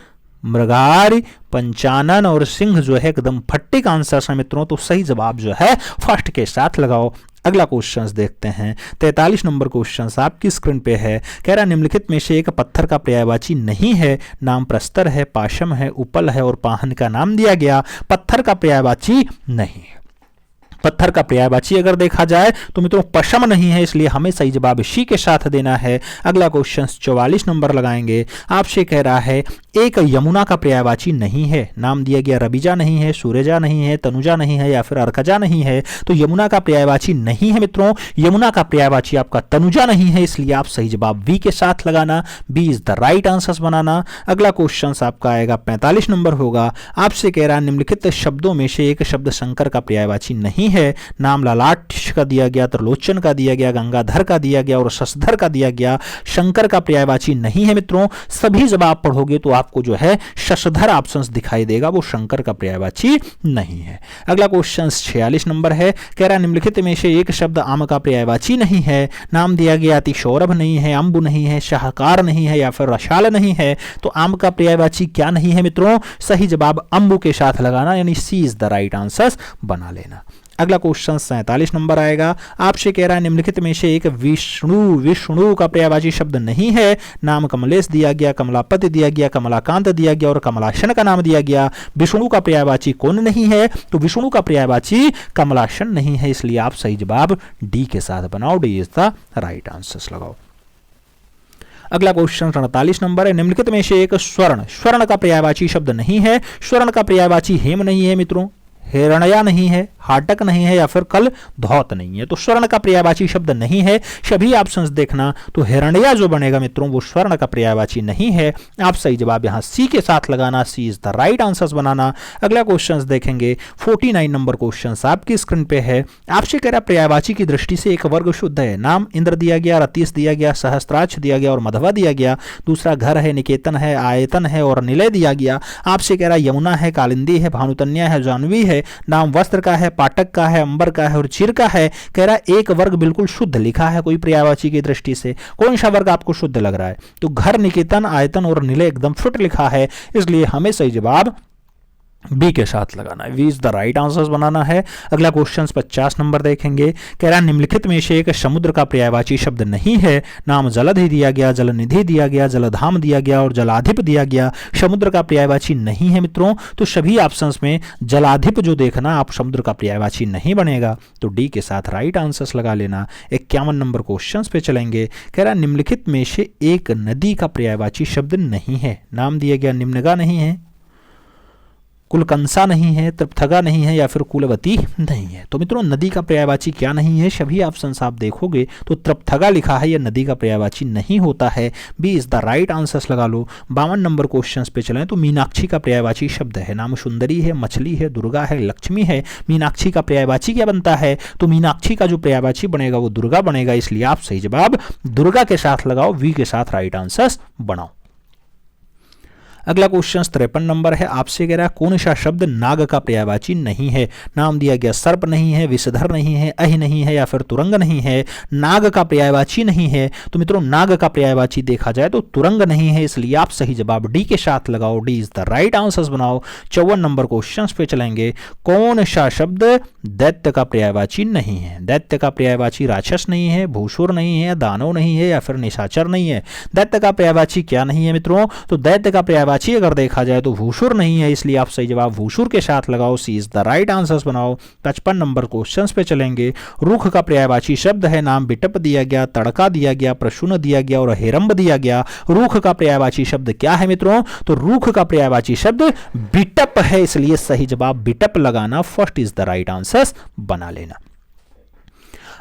मृगारी, पंचानन और सिंह जो है एकदम फट्टे का आंसर है मित्रों, तो सही जवाब जो है फर्स्ट के साथ लगाओ। अगला क्वेश्चन देखते हैं। 43 नंबर क्वेश्चन आपकी स्क्रीन पे है। कह रहा निम्नलिखित में से एक पत्थर का पर्यायवाची नहीं है। नाम प्रस्तर है, पाशम है, उपल है और पाहन का नाम दिया गया। पत्थर का पर्यायवाची नहीं है। पत्थर का पर्यायवाची अगर देखा जाए तो मित्रों पशम नहीं है, इसलिए हमें सही जवाब शी के साथ देना है। अगला क्वेश्चन 44 नंबर लगाएंगे। आपसे कह रहा है एक यमुना का पर्यायवाची नहीं है। नाम दिया गया रबिजा नहीं है, सूर्यजा नहीं है, तनुजा नहीं है या फिर अर्कजा नहीं है। तो यमुना का पर्यायवाची नहीं है मित्रों, यमुना का पर्यायवाची आपका तनुजा नहीं है, इसलिए आप सही जवाब वी के साथ लगाना, B is the right answer बनाना। अगला क्वेश्चन आपका आएगा 45 नंबर होगा। आपसे कह रहा निम्नलिखित शब्दों में से एक शब्द शंकर का पर्यायवाची नहीं है। नाम ललाट का दिया गया, त्रिलोचन का दिया गया, गंगाधर का दिया गया और शशधर का दिया गया। शंकर का पर्यायवाची नहीं है मित्रों, सभी जवाब पढ़ोगे तो आपको जो है शशधर ऑप्शंस दिखाई देगा, वो शंकर का पर्यायवाची नहीं है। अगला क्वेश्चन 46 नंबर है। कह रहा निम्नलिखित में से एक शब्द आम का पर्यायवाची नहीं है। नाम दिया गया अतिशौरभ नहीं है, अम्बु नहीं है, शाहकार नहीं है या फिर रसाल नहीं है। तो आम का पर्यायवाची क्या नहीं है मित्रों, सही जवाब अम्बु के साथ लगाना, यानी सी इज द राइट आंसर बना लेना। अगला क्वेश्चन 47 नंबर आएगा। आपसे कह रहा है निम्नलिखित में से एक विष्णु का पर्यायवाची शब्द नहीं है। नाम कमलेश दिया गया, कमलापति दिया गया, कमलाकांत दिया गया और कमलाशन का नाम दिया गया। विष्णु का पर्यायवाची कौन नहीं है, तो विष्णु का पर्यायवाची कमलाशन नहीं है, इसलिए आप सही जवाब डी के साथ बनाओ, D is the right answer लगाओ। अगला क्वेश्चन 48 नंबर है। निम्नलिखित में से एक स्वर्ण का पर्यायवाची शब्द नहीं है। स्वर्ण का पर्यायवाची हेम नहीं है मित्रों, हिरण्या नहीं है, हाटक नहीं है या फिर कल धौत नहीं है। तो स्वर्ण का पर्यायवाची शब्द नहीं है। सभी ऑप्शंस देखना, तो हिरण्या जो बनेगा मित्रों वो स्वर्ण का पर्यायवाची नहीं है। आप सही जवाब यहां सी के साथ लगाना, C is the right answers बनाना। अगला क्वेश्चन देखेंगे 49 नंबर क्वेश्चन आपकी स्क्रीन पे है। आपसे कह रहा पर्यायवाची की दृष्टि से एक वर्ग शुद्ध है। नाम इंद्र दिया गया, रतीश दिया गया, सहस्त्राक्ष दिया गया और मधवा दिया गया। दूसरा घर है, निकेतन है, आयतन है और निलय दिया गया। आपसे कह रहा यमुना है, कालिंदी है, भानुतन्या है, जानवी है। नाम वस्त्र का है, पाटक का है, अंबर का है और चिर का है। कह रहा एक वर्ग बिल्कुल शुद्ध लिखा है कोई पर्यायवाची की दृष्टि से। कौन सा वर्ग आपको शुद्ध लग रहा है? तो घर, निकेतन, आयतन और निलय एकदम फिट लिखा है, इसलिए हमें सही जवाब बी के साथ लगाना है। V is the right answers बनाना है। अगला क्वेश्चन 50 नंबर देखेंगे। कह रहा निम्नलिखित में से एक समुद्र का पर्यायवाची शब्द नहीं है। नाम जलधि दिया गया, जलनिधि दिया गया, जलधाम दिया गया और जलाधिप दिया गया। समुद्र का पर्यायवाची नहीं है मित्रों, तो सभी ऑप्शंस में जलाधिप जो देखना आप समुद्र का पर्यायवाची नहीं बनेगा, तो डी के साथ राइट आंसर्स लगा लेना। 51 नंबर क्वेश्चन पे चलेंगे। कह रहा निम्नलिखित में से एक नदी का पर्यायवाची शब्द नहीं है। नाम दिया गया निम्नगा नहीं है, कुलकंसा नहीं है, तृप्थगा नहीं है या फिर कुलवती नहीं है। तो मित्रों नदी का पर्यायवाची क्या नहीं है? सभी ऑप्शंस आप देखोगे तो तृप्थगा लिखा है, यह नदी का पर्यायवाची नहीं होता है। B is the right answers लगा लो। 52 नंबर क्वेश्चंस पे चलें तो मीनाक्षी का पर्यायवाची शब्द है। नाम सुंदरी है, मछली है, दुर्गा है, लक्ष्मी है। मीनाक्षी का पर्यायवाची क्या बनता है? तो मीनाक्षी का जो पर्यायवाची बनेगा वो दुर्गा बनेगा, इसलिए आप सही जवाब दुर्गा के साथ लगाओ, वी के साथ राइट आंसर्स बनाओ। अगला क्वेश्चन 53 नंबर है। आपसे कह रहा है कौन सा शब्द नाग का पर्यायवाची नहीं है? नाम दिया गया सर्प नहीं है, विषधर नहीं है, अहि नहीं है या फिर तुरंग नहीं है। नाग का पर्यायवाची नहीं है, तो मित्रों नाग का पर्यायवाची देखा जाए तो तुरंग नहीं है, इसलिए आप सही जवाब डी के साथ लगाओ, D is the right answers बनाओ। 54 नंबर क्वेश्चन पे चलेंगे। कौन सा शब्द दैत्य का पर्यायवाची नहीं है? दैत्य का पर्यायवाची राक्षस नहीं है, भूसुर नहीं है, दानव नहीं है या फिर निशाचर नहीं है। दैत्य का पर्यायवाची क्या नहीं है मित्रों? तो दैत्य का पर्यायवाची अगर देखा जाए तो भूसुर नहीं है, इसलिए आप सही जवाब भूसुर के साथ लगाओ, सी इज द राइट आंसर्स बनाओ। 55 नंबर क्वेश्चंस पे चलेंगे। रुख का पर्यायवाची शब्द है। नाम बिटप दिया गया, तड़का दिया गया, प्रशुन दिया गया और हेरंब दिया गया। रुख का पर्यायवाची शब्द क्या है मित्रों? तो रुख का पर्यायवाची शब्द बिटप है, इसलिए सही जवाब बिटप लगाना, first is the right answers बना लेना।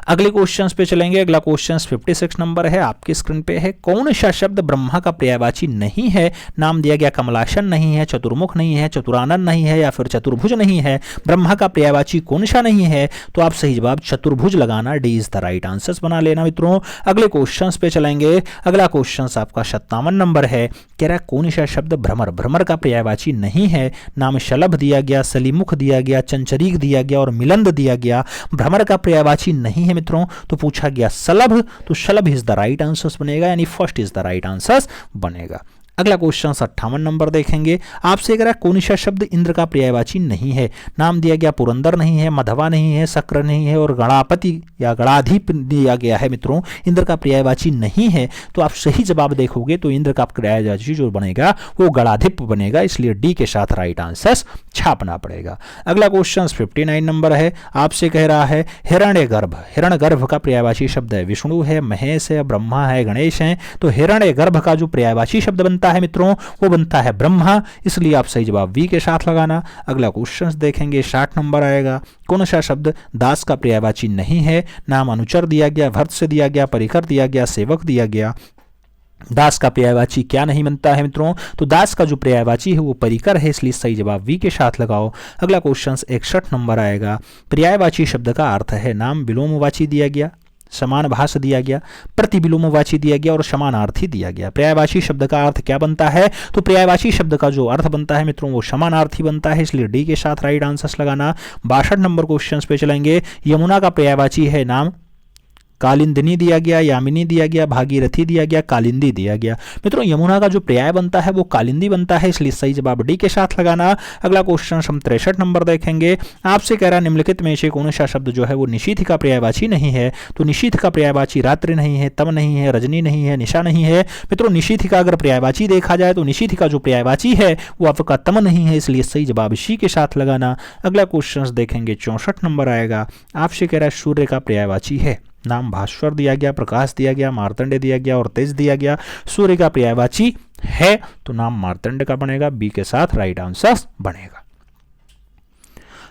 अगले क्वेश्चंस पे चलेंगे। अगला क्वेश्चन 56 नंबर है, आपकी स्क्रीन पे है। कौन सा शब्द ब्रह्मा का पर्यायवाची नहीं है? नाम दिया गया कमलासन नहीं है, चतुर्मुख नहीं है, चतुरानन नहीं है या फिर चतुर्भुज नहीं है। ब्रह्मा का पर्यायवाची कौन सा नहीं है? तो आप सही जवाब चतुर्भुज लगाना, D is the right answers बना लेना मित्रों। अगले क्वेश्चन पे चलेंगे। अगला क्वेश्चन आपका 57 नंबर है। कह रहा है कौन सा शब्द भ्रमर, भ्रमर का पर्यायवाची नहीं है? नाम शलभ दिया गया, सलीमुख दिया गया, चंचरीक दिया गया और मिलंद दिया गया। भ्रमर का पर्यायवाची नहीं है मित्रों, तो पूछा गया सलभ, तो शलभ इज द राइट आंसर्स बनेगा, यानी first is the right answers बनेगा। अगला क्वेश्चन 58 नंबर देखेंगे। आपसे कह रहा है कौन सा शब्द इंद्र का पर्यायवाची नहीं है? नाम दिया गया पुरंदर नहीं है, मधवा नहीं है, शक्र नहीं है और गणापति या गणाधिप दिया गया है मित्रों। इंद्र का पर्यायवाची नहीं है, तो आप सही जवाब देखोगे तो इंद्र का पर्यायवाची जो बनेगा वो गणाधिप बनेगा, इसलिए डी के साथ राइट आंसर्स छापना पड़ेगा। अगला क्वेश्चन 59 नंबर है। आपसे कह रहा है हिरण्यगर्भ, हिरण्यगर्भ का पर्यायवाची शब्द है। विष्णु है, महेश है, ब्रह्मा है, गणेश है। तो हिरण्यगर्भ का जो पर्यायवाची शब्द बनता है मित्रों वो बनता है ब्रह्मा, इसलिए आप सही जवाब वी के साथ लगाना। अगला क्वेश्चन देखेंगे 60 नंबर आएगा। कौन सा शब्द दास का पर्यायवाची नहीं है? नाम अनुचर दिया गया, भर्तृ दिया गया, परिकर दिया गया, सेवक दिया गया। दास का पर्यायवाची क्या नहीं बनता है मित्रों? तो दास का जो पर्यायवाची है वो परिकर है, इसलिए सही जवाब वी के साथ लगाओ। अगला क्वेश्चन 61 नंबर आएगा। पर्यायवाची शब्द का अर्थ है। नाम विलोमवाची दिया गया, समान भाष दिया गया, प्रतिविलोमवाची दिया गया और समानार्थी दिया गया। पर्यायवाची शब्द का अर्थ क्या बनता है? तो पर्यायवाची शब्द का जो अर्थ बनता है मित्रों वो समानार्थी बनता है, इसलिए डी के साथ राइट आंसर्स लगाना। 62 नंबर क्वेश्चन पे चलेंगे। यमुना का पर्यायवाची है नाम कालिंदिनी दिया गया, यामिनी दिया गया, भागीरथी दिया गया, कालिंदी दिया गया। मित्रों यमुना का जो पर्याय बनता है वो कालिंदी बनता है, इसलिए सही जवाब डी के साथ लगाना। अगला क्वेश्चन हम 63 नंबर देखेंगे। आपसे कह रहा है निम्नलिखित में से कौन सा शब्द जो है वो निशीथ का पर्यायवाची नहीं है? तो निशीथ का पर्यायवाची रात्रि नहीं है, तम नहीं है, रजनी नहीं है, निशा नहीं है। मित्रों निशीथ का अगर पर्यायवाची देखा जाए तो निशीथ का जो पर्यायवाची है वो आपका तम नहीं है, इसलिए सही जवाब सी के साथ लगाना। अगला क्वेश्चन देखेंगे 64 नंबर आएगा। आपसे कह रहा है सूर्य का पर्यायवाची है। नाम भास्वर दिया गया, प्रकाश दिया गया, मार्तंड दिया गया और तेज दिया गया। सूर्य का पर्यायवाची है तो नाम मार्तंड का बनेगा, बी के साथ राइट आंसर बनेगा।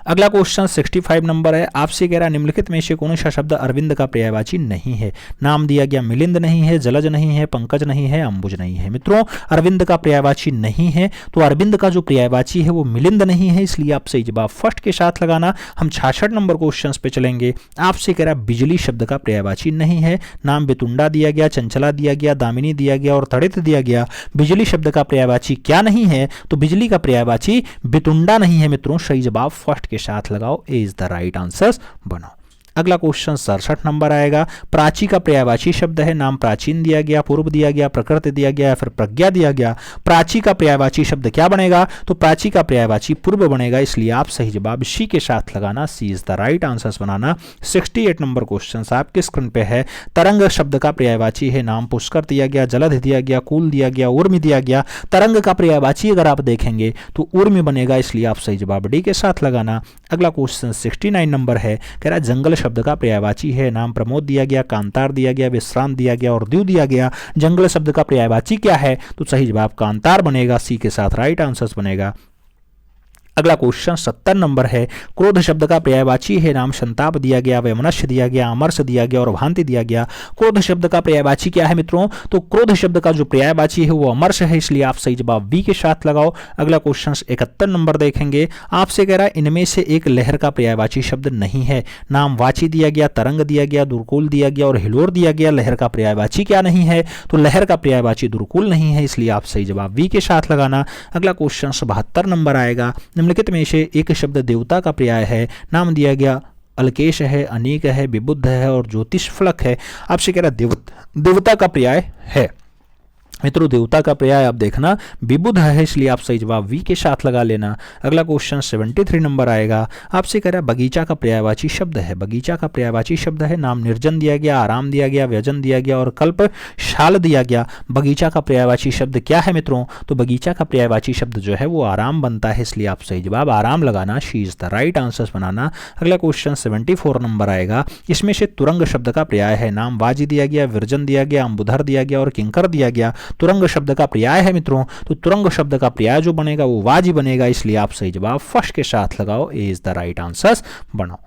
अगला क्वेश्चन 65 नंबर है, आपसे कह रहा है निम्नलिखित में से कौन सा शब्द अरविंद का पर्यायवाची नहीं है। नाम दिया गया मिलिंद नहीं है, जलज नहीं है, पंकज नहीं है, अंबुज नहीं है। मित्रों अरविंद का पर्यायवाची नहीं है, तो अरविंद का जो पर्यायवाची है वो मिलिंद नहीं है, इसलिए आप सही जवाब फर्स्ट के साथ लगाना। हम 66 नंबर क्वेश्चन पे चलेंगे। आपसे कह रहा है बिजली शब्द का पर्यायवाची नहीं है। नाम बेतुंडा दिया गया, चंचला दिया गया, दामिनी दिया गया और तड़ित दिया गया। बिजली शब्द का पर्यायवाची क्या नहीं है, तो बिजली का पर्यायवाची बेतुंडा नहीं है। मित्रों सही जवाब फर्स्ट के साथ लगाओ, ए इज द राइट आंसर बनाओ। अगला क्वेश्चन 67 नंबर आएगा, प्राची का पर्यायवाची शब्द है। नाम प्राचीन दिया गया, पूर्व दिया गया, प्रकृति दिया गया या फिर प्रज्ञा दिया गया। प्राची का पर्यायवाची शब्द क्या बनेगा, तो प्राची का पर्यायवाची पूर्व बनेगा, इसलिए आप सही जवाब सी के साथ लगाना, C is the right answer बनाना। 68 नंबर क्वेश्चन आपके स्क्रीन पे है, तरंग शब्द का पर्यायवाची है। नाम पुष्कर दिया गया, जलध दिया गया, कूल दिया गया, उर्मी दिया गया। तरंग का पर्यायवाची अगर आप देखेंगे तो उर्मी बनेगा, इसलिए आप सही जवाब डी के साथ लगाना। अगला क्वेश्चन 69 नंबर है, कह रहा है जंगल शब्द का पर्यायवाची है। नाम प्रमोद दिया गया, कांतार दिया गया, विश्रांत दिया गया और द्यू दिया गया। जंगल शब्द का पर्यायवाची क्या है, तो सही जवाब कांतार बनेगा, सी के साथ राइट आंसर बनेगा। अगला क्वेश्चन 70 नंबर है, क्रोध शब्द का पर्यायवाची है। नाम संताप दिया गया, वैमनस्य दिया गया, अमर्ष दिया गया और भांति दिया गया। क्रोध शब्द का पर्यायवाची क्या है मित्रों, तो क्रोध शब्द का जो पर्यायवाची है वो अमर्ष है, इसलिए आप सही जवाब बी के साथ लगाओ। अगला क्वेश्चन 71 नंबर देखेंगे। आपसे कह रहा है इनमें से एक लहर का पर्यायवाची शब्द नहीं है। नाम वाची दिया गया, तरंग दिया गया, दुर्कुल दिया गया और हिलोर दिया गया। लहर का पर्यायवाची क्या नहीं है, तो लहर का पर्यायवाची दुर्कुल नहीं है, इसलिए आप सही जवाब बी के साथ लगाना। अगला क्वेश्चन 72 नंबर आएगा, निम्नलिखित में से एक शब्द देवता का पर्याय है। नाम दिया गया अल्केश है, अनेक है, विबुद्ध है और ज्योतिष फलक है। आपसे कह रहा देवता का पर्याय है। मित्रों देवता का पर्याय आप देखना विबुध है, इसलिए आप सही जवाब वी के साथ लगा लेना। अगला क्वेश्चन 73 नंबर आएगा। आपसे कह रहा है बगीचा का पर्यायवाची शब्द है। बगीचा का पर्यायवाची शब्द है। नाम निर्जन दिया गया, आराम दिया गया, व्यजन दिया गया और कल्प शाल दिया गया। बगीचा का पर्यायवाची शब्द क्या है मित्रों, तो बगीचा का पर्यायवाची शब्द जो है वो आराम बनता है, इसलिए आप सही जवाब आराम लगाना, she is the right answer बनाना। अगला क्वेश्चन 74 नंबर आएगा। इसमें से तुरंग शब्द का पर्याय है। नाम वाजी दिया गया, विरजन दिया गया, अंबुधर दिया गया और किंकर दिया गया। तुरंग शब्द का पर्याय है मित्रों, तो तुरंग शब्द का पर्याय जो बनेगा वो वाजी बनेगा, इसलिए आप सही जवाब फर्स्ट के साथ लगाओ, ए इज द राइट आंसर बनाओ।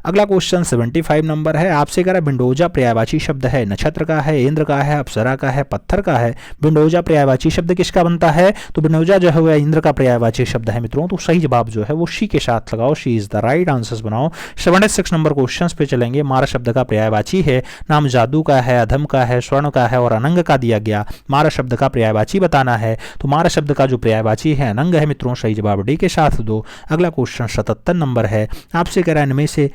अगला क्वेश्चन 75 नंबर है। आपसे कह रहा है बिंडोजा पर्यायवाची शब्द है। नक्षत्र का है, इंद्र का है, अप्सरा का है, पत्थर का है। बिंडोजा पर्यायवाची शब्द किसका बनता है, तो बिंडोजा जो है इंद्र का पर्यायवाची शब्द है मित्रों, तो सही जवाब जो है वो शी के साथ लगाओ, she is the right answer बनाओ। 76 नंबर क्वेश्चन पे चलेंगे। मार शब्द का पर्यायवाची है। नाम जादू का है, अधम का है, स्वर्ण का है और अनंग का दिया गया। मार शब्द का पर्यायवाची बताना है, तो मार शब्द का जो पर्यायवाची है अनंग है मित्रों, सही जवाब डी के साथ दो। अगला क्वेश्चन 77 नंबर है। आपसे कह रहा है इनमें से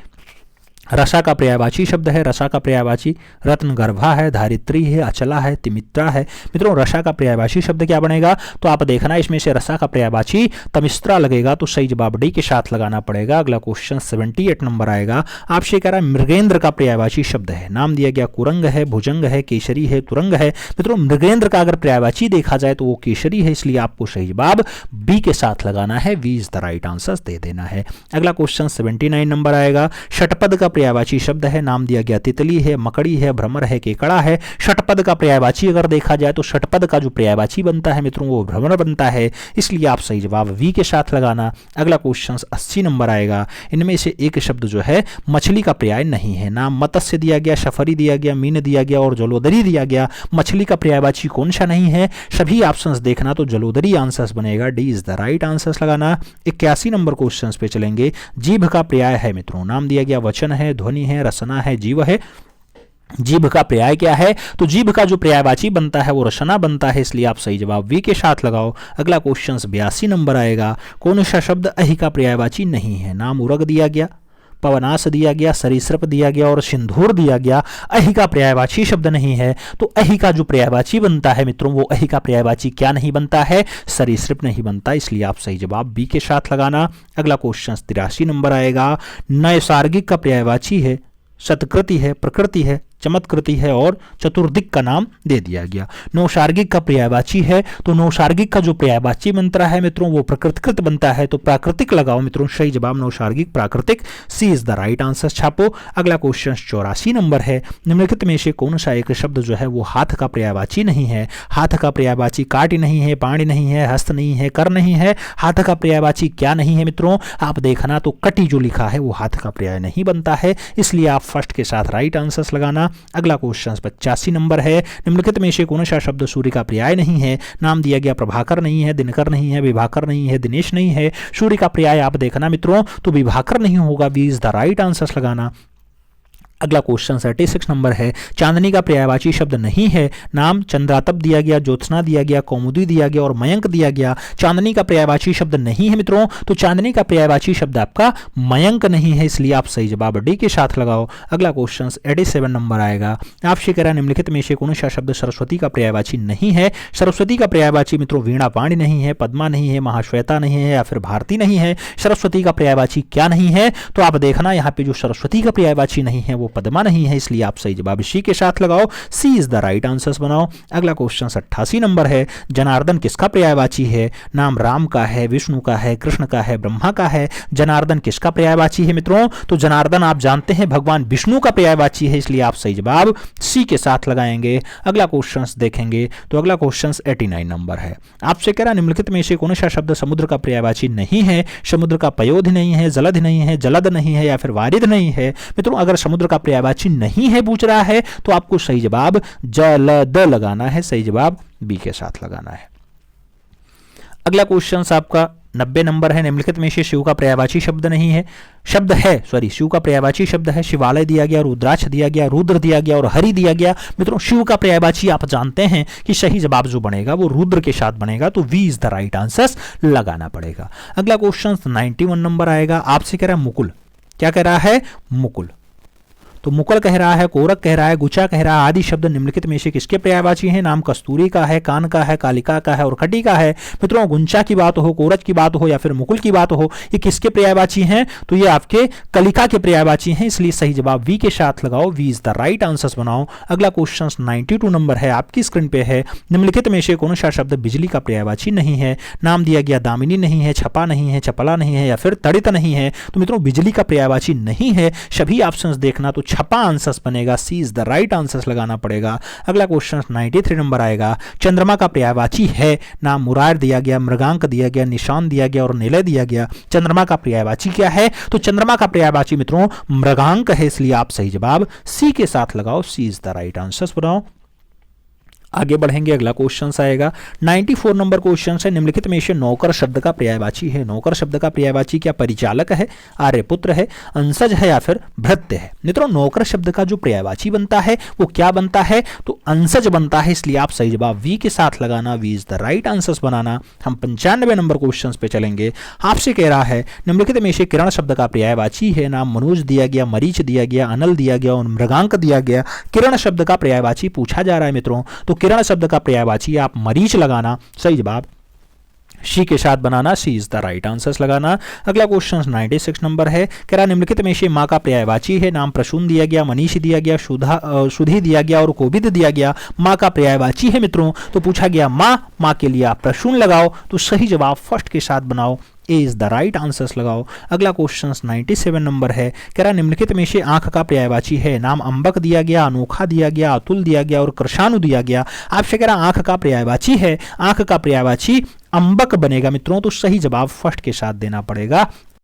रसा का पर्यायवाची शब्द है। रसा का पर्यायवाची रत्न गर्भा है, धारित्री है, अचला है, तिमित्रा है। मित्रों रसा का पर्यायवाची शब्द क्या बनेगा, तो आप देखना इसमें से रसा का पर्यायवाची तमिस्त्रा लगेगा, तो सही जवाब डी के साथ लगाना पड़ेगा। अगला क्वेश्चन 78 नंबर आएगा। आपसे कह रहा है मृगेंद्र का पर्यायवाची शब्द है। नाम दिया गया कुरंग है, भुजंग है, केसरी है, तुरंग है। मित्रों मृगेंद्र का अगर पर्यायवाची देखा जाए तो वो केसरी है, इसलिए आपको सही जवाब बी के साथ लगाना है, V is the right answer दे देना है। अगला क्वेश्चन 79 नंबर आएगा। षटपद का पर्यायवाची शब्द है। नाम दिया गया तितली है, मकड़ी है, भ्रमर है, केकड़ा है। षटपद का पर्यायवाची अगर देखा जाए तो षटपद का जो पर्यायवाची बनता है मित्रों वो भ्रमर बनता है, इसलिए आप सही जवाब वी के साथ लगाना। अगला क्वेश्चन 80 नंबर आएगा। इनमें से एक शब्द जो है मछली का पर्याय नहीं है। नाम मत्स्य दिया गया, शफरी दिया गया, मीन दिया गया और जलोदरी दिया गया। मछली का पर्यायवाची कौन सा नहीं है, सभी ऑप्शंस देखना, तो जलोदरी आंसर बनेगा, D is the right answer लगाना। 81 नंबर क्वेश्चन पे चलेंगे। जीभ का पर्याय है मित्रों। नाम दिया गया वचन है, ध्वनि है, रसना है, जीव है। जीभ का पर्याय क्या है, तो जीभ का जो पर्यायवाची बनता है वो रसना बनता है, इसलिए आप सही जवाब वी के साथ लगाओ। अगला क्वेश्चन 82 नंबर आएगा। कौन सा शब्द अहि का पर्यायवाची नहीं है। नाम उरग दिया गया, पवनास दिया गया, सरीसृप दिया गया और सिंधूर दिया गया। अहि का पर्यायवाची शब्द नहीं है, तो अहि का जो पर्यायवाची बनता है मित्रों वो अहि का पर्यायवाची क्या नहीं बनता है, सरीसृप नहीं बनता, इसलिए आप सही जवाब बी के साथ लगाना। अगला क्वेश्चन 83 नंबर आएगा। नैसर्गिक का पर्यायवाची है, सत्कृति है, प्रकृति है, चमत्कृति है और चतुर्दिक का नाम दे दिया गया। नौसार्गिक का पर्यायवाची है, तो नौसार्गिक का जो पर्यायवाची बनता है मित्रों वो प्रकृतिकृत बनता है, तो प्राकृतिक लगाओ मित्रों, सही जवाब नौसार्गिक प्राकृतिक, सी इज द राइट आंसर छापो। अगला क्वेश्चन 84 नंबर है, निम्नलिखित में से कौन सा एक शब्द जो है वो हाथ का पर्यायवाची नहीं है। हाथ का पर्यायवाची काट नहीं है, पाणी नहीं है, हस्त नहीं है, कर नहीं है। हाथ का पर्यायवाची क्या नहीं है मित्रों, आप देखना तो कटी जो लिखा है वो हाथ का पर्याय नहीं बनता है, इसलिए आप फर्स्ट के साथ राइट आंसर्स लगाना। अगला क्वेश्चन 85 नंबर है, निम्नलिखित में से कौन सा शब्द सूर्य का पर्याय नहीं है। नाम दिया गया प्रभाकर नहीं है, दिनकर नहीं है, विभाकर नहीं है, दिनेश नहीं है। सूर्य का पर्याय आप देखना मित्रों तो विभाकर नहीं होगा, V is the right answers लगाना। अगला क्वेश्चन 36 नंबर है, चांदनी का पर्यायवाची शब्द नहीं है। नाम चंद्रातप दिया गया, ज्योत्सना दिया गया, कौमुदी दिया गया और मयंक दिया गया। चांदनी का पर्यायवाची शब्द नहीं है मित्रों, तो चांदनी का पर्यायवाची शब्द आपका मयंक नहीं है, इसलिए आप सही जवाब डी के साथ लगाओ। अगला क्वेश्चन 87 नंबर आएगा, आपसे कह रहा निम्नलिखित में से कौन सा शब्द सरस्वती का पर्यायवाची नहीं है। सरस्वती का पर्यायवाची मित्रों वीणा पाणी नहीं है, पद्मा नहीं है, महाश्वेता नहीं है या फिर भारती नहीं है। सरस्वती का पर्यायवाची क्या नहीं है, तो आप देखना यहाँ पे जो सरस्वती का पर्यायवाची नहीं है वो पद्मा नहीं है, इसलिए आप सही जवाब सी के साथ लगाओ, सी इज द राइट आंसर्स बनाओ। अगला क्वेश्चन 88 नंबर है, जनार्दन किसका पर्यायवाची है। नाम राम का है, विष्णु का है, कृष्ण का है, ब्रह्मा का है। जनार्दन किसका पर्यायवाची है मित्रों, तो जनार्दन आप जानते हैं भगवान विष्णु का पर्यायवाची है, इसलिए आप सही जवाब सी के साथ लगाएंगे। अगला क्वेश्चन देखेंगे तो अगला क्वेश्चन 89 नंबर है, आपसे कह रहा निम्नलिखित में से कौन सा शब्द समुद्र का पर्यायवाची नहीं है। समुद्र का पयोधि नहीं है, जलध नहीं है, जलद नहीं है या फिर वारिध नहीं है। मित्रों अगर समुद्र का पर्यायवाची नहीं है पूछ रहा है तो आपको सही जवाब जलद लगाना है, सही जवाब बी के साथ लगाना है। अगला क्वेश्चन आपका 90 नंबर है, निम्नलिखित में से शिव का पर्यायवाची शब्द नहीं है, शब्द है सॉरी शिव का पर्यायवाची शब्द है। शिवालय दिया गया, रुद्राक्ष दिया गया, रुद्र दिया गया और हरि दिया गया। मित्रों शिव का पर्यायवाची आप जानते हैं कि सही जवाब जो बनेगा वो रुद्र के साथ बनेगा, तो V is the right answer लगाना पड़ेगा। अगला क्वेश्चन 91 नंबर आएगा, आपसे कह रहा है मुकुल, क्या कह रहा है मुकुल, तो मुकुल कह रहा है, कोरक कह रहा है, गुचा कह रहा है, आदि शब्द निम्नलिखित में से किसके पर्यायवाची हैं। नाम कस्तूरी का है, कान का है, कालिका का है और खटी का है। मित्रों गुंचा की बात हो, कोरच की बात हो या फिर मुकुल की बात हो, ये किसके पर्यायवाची हैं, तो ये आपके कलिका के पर्यायवाची हैं, इसलिए सही जवाब वी के साथ लगाओ, V is the right answers बनाओ। अगला क्वेश्चन 92 नंबर है, आपकी स्क्रीन पे है, निम्नलिखित में से कौन सा शब्द बिजली का पर्यायवाची नहीं है। नाम दिया गया दामिनी नहीं है, छपा नहीं है, चपला नहीं है या फिर तड़ित नहीं है। तो मित्रों बिजली का पर्यायवाची नहीं है, सभी ऑप्शंस देखना तो छपा आंसर्स बनेगा, सी इज द राइट आंसर्स लगाना पड़ेगा। अगला क्वेश्चन 93 नंबर आएगा, चंद्रमा का पर्यायवाची है। नाम मुरार दिया गया, मृगांक दिया गया, निशान दिया गया और निलय दिया गया। चंद्रमा का पर्यायवाची क्या है, तो चंद्रमा का पर्यायवाची मित्रों मृगांक है, इसलिए आप सही जवाब सी के साथ लगाओ, सी इज द राइट आंसर्स बनाओ। आगे बढ़ेंगे, अगला क्वेश्चन आएगा 94 नंबर क्वेश्चन है, निम्नलिखित में से नौकर शब्द का पर्यायवाची है। नौकर शब्द का पर्यायवाची क्या परिचालक है, आर्यपुत्र है, अंशज है या फिर भृत्य है। मित्रों नौकर शब्द का जो पर्यायवाची बनता है वो क्या बनता है, तो अंशज बनता है, इसलिए आप सही जवाब वी के साथ लगाना, V is the right answers बनाना। हम 95 नंबर क्वेश्चन पे चलेंगे, आपसे कह रहा है निम्नलिखित में से किरण शब्द का पर्यायवाची है। नाम मनोज दिया गया, मरीच दिया गया, अनल दिया गया और मृगांक दिया गया। किरण शब्द का पर्यायवाची पूछा जा रहा है मित्रों, तो किरण शब्द का पर्यायवाची आप मरीच लगाना, सही जवाब सी के साथ बनाना, सी इज द राइट आंसर्स लगाना। अगला क्वेश्चन 96 नंबर है, कह रहा निम्नलिखित में से माँ का पर्यायवाची है। नाम प्रसून दिया गया, मनीष दिया गया, सुधी दिया गया और कोविद दिया गया। माँ का पर्यायवाची है मित्रों, तो पूछा गया माँ के लिए आप प्रसून लगाओ, तो सही जवाब फर्स्ट के साथ बनाओ, ए इज द राइट आंसर्स लगाओ। अगला क्वेश्चन 97 नंबर है, कह रहा निम्नलिखित में से आंख का पर्यायवाची है। नाम अंबक दिया गया, अनोखा दिया गया, अतुल दिया गया और कृषाणु दिया गया। आपसे कह रहा आंख का पर्यायवाची है, आंख का पर्यायवाची अंबक बनेगा मित्रों, तो सही जवाब फर्स्ट के साथ देना पड़ेगा,